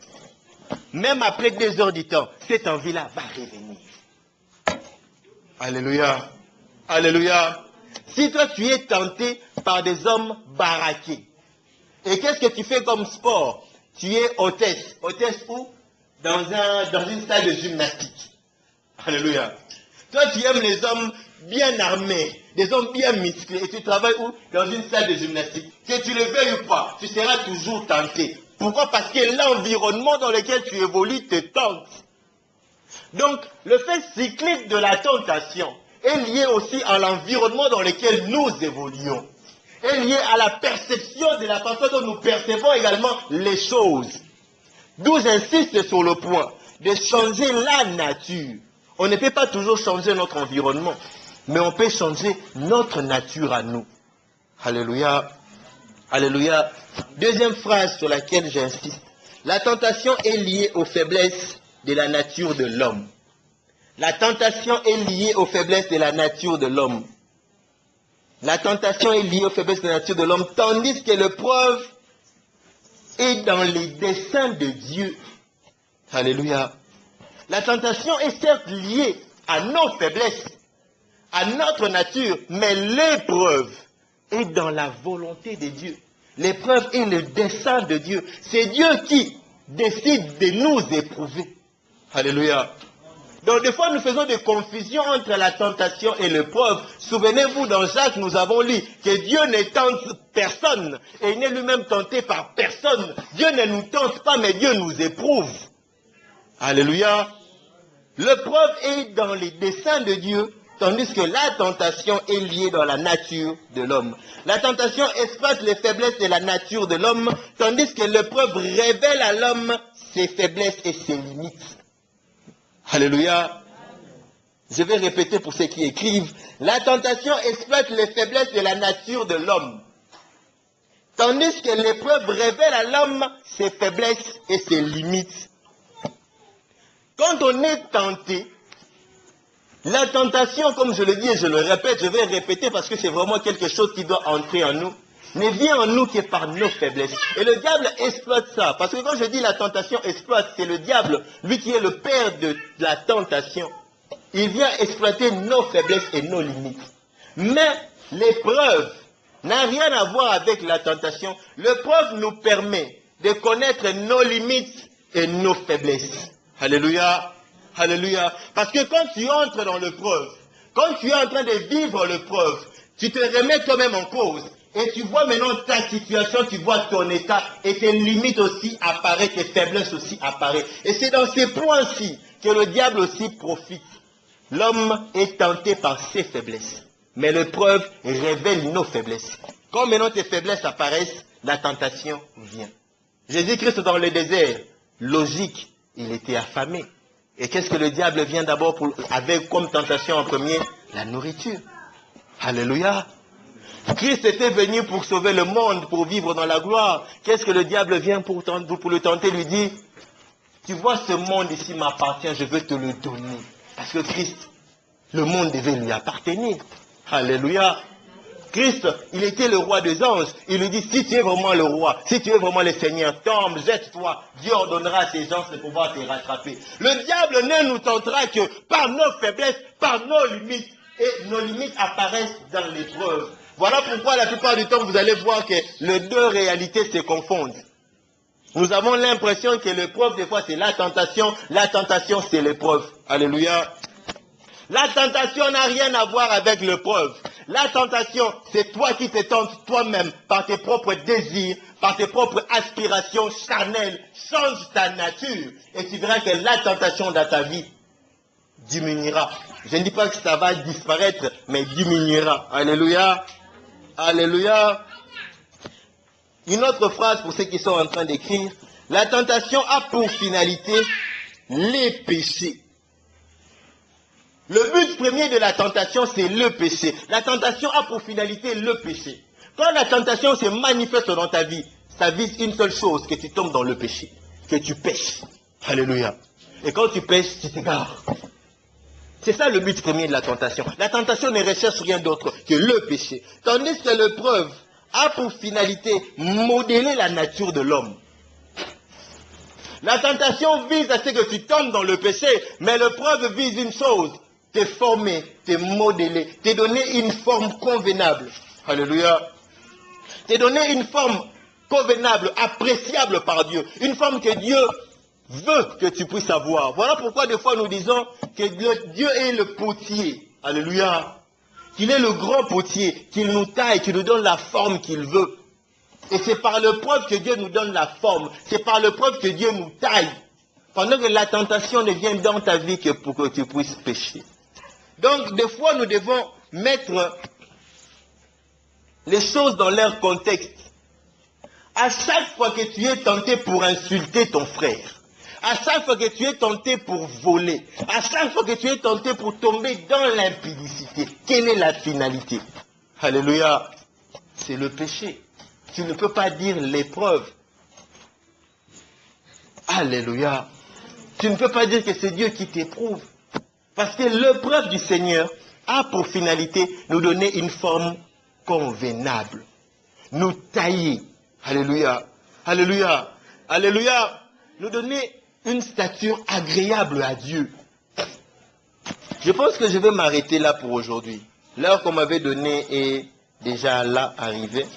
Speaker 1: même après 2 heures du temps, cette envie-là va revenir. Alléluia. Alléluia. Si toi tu es tenté par des hommes baraqués, et qu'est-ce que tu fais comme sport? Tu es hôtesse. Hôtesse où? Dans une salle de gymnastique. Alléluia. Toi tu aimes les hommes bien armés, des hommes bien musclés, et tu travailles où? Dans une salle de gymnastique. Que tu le veuilles ou pas, tu seras toujours tenté. Pourquoi? Parce que l'environnement dans lequel tu évolues te tente. Donc, le fait cyclique de la tentation est lié aussi à l'environnement dans lequel nous évoluons. Est lié à la perception de la façon dont nous percevons également les choses. D'où j'insiste sur le point de changer la nature. On ne peut pas toujours changer notre environnement, mais on peut changer notre nature à nous. Alléluia. Alléluia. Deuxième phrase sur laquelle j'insiste. La tentation est liée aux faiblesses de la nature de l'homme. La tentation est liée aux faiblesses de la nature de l'homme. La tentation est liée aux faiblesses de la nature de l'homme, tandis que l'épreuve est dans les desseins de Dieu. Alléluia. La tentation est certes liée à nos faiblesses, à notre nature, mais l'épreuve est dans la volonté de Dieu. L'épreuve est le dessein de Dieu. C'est Dieu qui décide de nous éprouver. Alléluia. Donc des fois nous faisons des confusions entre la tentation et l'épreuve. Souvenez-vous, dans Jacques nous avons lu que Dieu ne tente personne et il n'est lui-même tenté par personne. Dieu ne nous tente pas, mais Dieu nous éprouve. Alléluia. L'épreuve est dans les desseins de Dieu, tandis que la tentation est liée dans la nature de l'homme. La tentation exploite les faiblesses de la nature de l'homme, tandis que l'épreuve révèle à l'homme ses faiblesses et ses limites. Alléluia. Je vais répéter pour ceux qui écrivent. La tentation exploite les faiblesses de la nature de l'homme, tandis que l'épreuve révèle à l'homme ses faiblesses et ses limites. Quand on est tenté, la tentation, comme je le dis et je le répète, je vais répéter parce que c'est vraiment quelque chose qui doit entrer en nous, ne vient en nous que par nos faiblesses. Et le diable exploite ça. Parce que quand je dis la tentation exploite, c'est le diable, lui qui est le père de la tentation. Il vient exploiter nos faiblesses et nos limites. Mais l'épreuve n'a rien à voir avec la tentation. L'épreuve nous permet de connaître nos limites et nos faiblesses. Alléluia. Alléluia. Parce que quand tu entres dans l'épreuve, quand tu es en train de vivre l'épreuve, tu te remets toi-même en cause. Et tu vois maintenant ta situation, tu vois ton état, et tes limites aussi apparaissent, tes faiblesses aussi apparaissent. Et c'est dans ces points-ci que le diable aussi profite. L'homme est tenté par ses faiblesses. Mais l'épreuve révèle nos faiblesses. Quand maintenant tes faiblesses apparaissent, la tentation vient. Jésus-Christ dans le désert, logique, il était affamé. Et qu'est-ce que le diable vient d'abord avec comme tentation en premier? La nourriture. Alléluia. Christ était venu pour sauver le monde, pour vivre dans la gloire. Qu'est-ce que le diable vient pour le tenter, lui dit, tu vois ce monde ici m'appartient, je veux te le donner. Parce que Christ, le monde devait lui appartenir. Alléluia. Christ, il était le roi des anges. Il lui dit, si tu es vraiment le roi, si tu es vraiment le Seigneur, tombe, jette-toi. Dieu ordonnera à ses anges de pouvoir te rattraper. Le diable ne nous tentera que par nos faiblesses, par nos limites. Et nos limites apparaissent dans l'épreuve. Voilà pourquoi la plupart du temps, vous allez voir que les deux réalités se confondent. Nous avons l'impression que l'épreuve, des fois, c'est la tentation c'est l'épreuve. Alléluia. La tentation n'a rien à voir avec l'épreuve. La tentation, c'est toi qui te tentes toi-même par tes propres désirs, par tes propres aspirations charnelles. Change ta nature et tu verras que la tentation dans ta vie diminuera. Je ne dis pas que ça va disparaître, mais diminuera. Alléluia. Alléluia. Une autre phrase pour ceux qui sont en train d'écrire. La tentation a pour finalité les péchés. Le but premier de la tentation, c'est le péché. La tentation a pour finalité le péché. Quand la tentation se manifeste dans ta vie, ça vise une seule chose, que tu tombes dans le péché, que tu pêches. Alléluia. Et quand tu pêches, tu t'égares. C'est ça le but premier de la tentation. La tentation ne recherche rien d'autre que le péché. Tandis que l'épreuve a pour finalité modeler la nature de l'homme. La tentation vise à ce que tu tombes dans le péché, mais l'épreuve vise une chose, te former, te modeler, te donner une forme convenable. Alléluia. Te donner une forme convenable, appréciable par Dieu. Une forme que Dieu veut que tu puisses avoir. Voilà pourquoi des fois nous disons que Dieu est le potier. Alléluia. Qu'il est le grand potier, qu'il nous taille, qu'il nous donne la forme qu'il veut. Et c'est par l'épreuve que Dieu nous donne la forme. C'est par l'épreuve que Dieu nous taille. Pendant que la tentation ne vient dans ta vie que pour que tu puisses pécher. Donc, des fois, nous devons mettre les choses dans leur contexte. À chaque fois que tu es tenté pour insulter ton frère, à chaque fois que tu es tenté pour voler, à chaque fois que tu es tenté pour tomber dans l'impudicité, quelle est la finalité? Alléluia. C'est le péché. Tu ne peux pas dire l'épreuve. Alléluia. Tu ne peux pas dire que c'est Dieu qui t'éprouve. Parce que l'épreuve du Seigneur a pour finalité nous donner une forme convenable. Nous tailler. Alléluia. Alléluia. Alléluia. Nous donner une stature agréable à Dieu. Je pense que je vais m'arrêter là pour aujourd'hui. L'heure qu'on m'avait donnée est déjà là arrivée.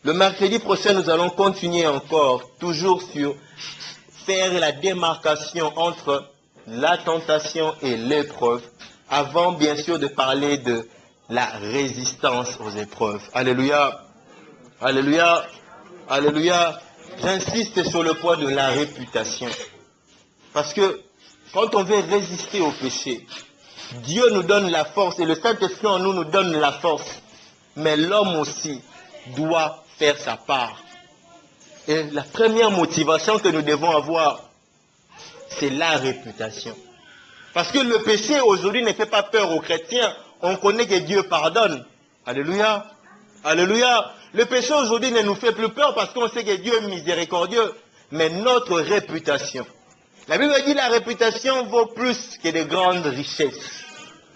Speaker 1: Le mercredi prochain, nous allons continuer encore, toujours sur faire la démarcation entre la tentation et l'épreuve, avant bien sûr de parler de la résistance aux épreuves. Alléluia. Alléluia. Alléluia. J'insiste sur le point de la réputation. Parce que quand on veut résister au péché, Dieu nous donne la force et le Saint-Esprit en nous nous donne la force. Mais l'homme aussi doit faire sa part. Et la première motivation que nous devons avoir, c'est la réputation. Parce que le péché aujourd'hui ne fait pas peur aux chrétiens. On connaît que Dieu pardonne. Alléluia. Alléluia. Le péché aujourd'hui ne nous fait plus peur parce qu'on sait que Dieu est miséricordieux. Mais notre réputation. La Bible dit que la réputation vaut plus que de grandes richesses.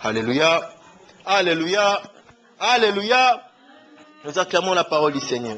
Speaker 1: Alléluia. Alléluia. Alléluia. Nous acclamons la parole du Seigneur.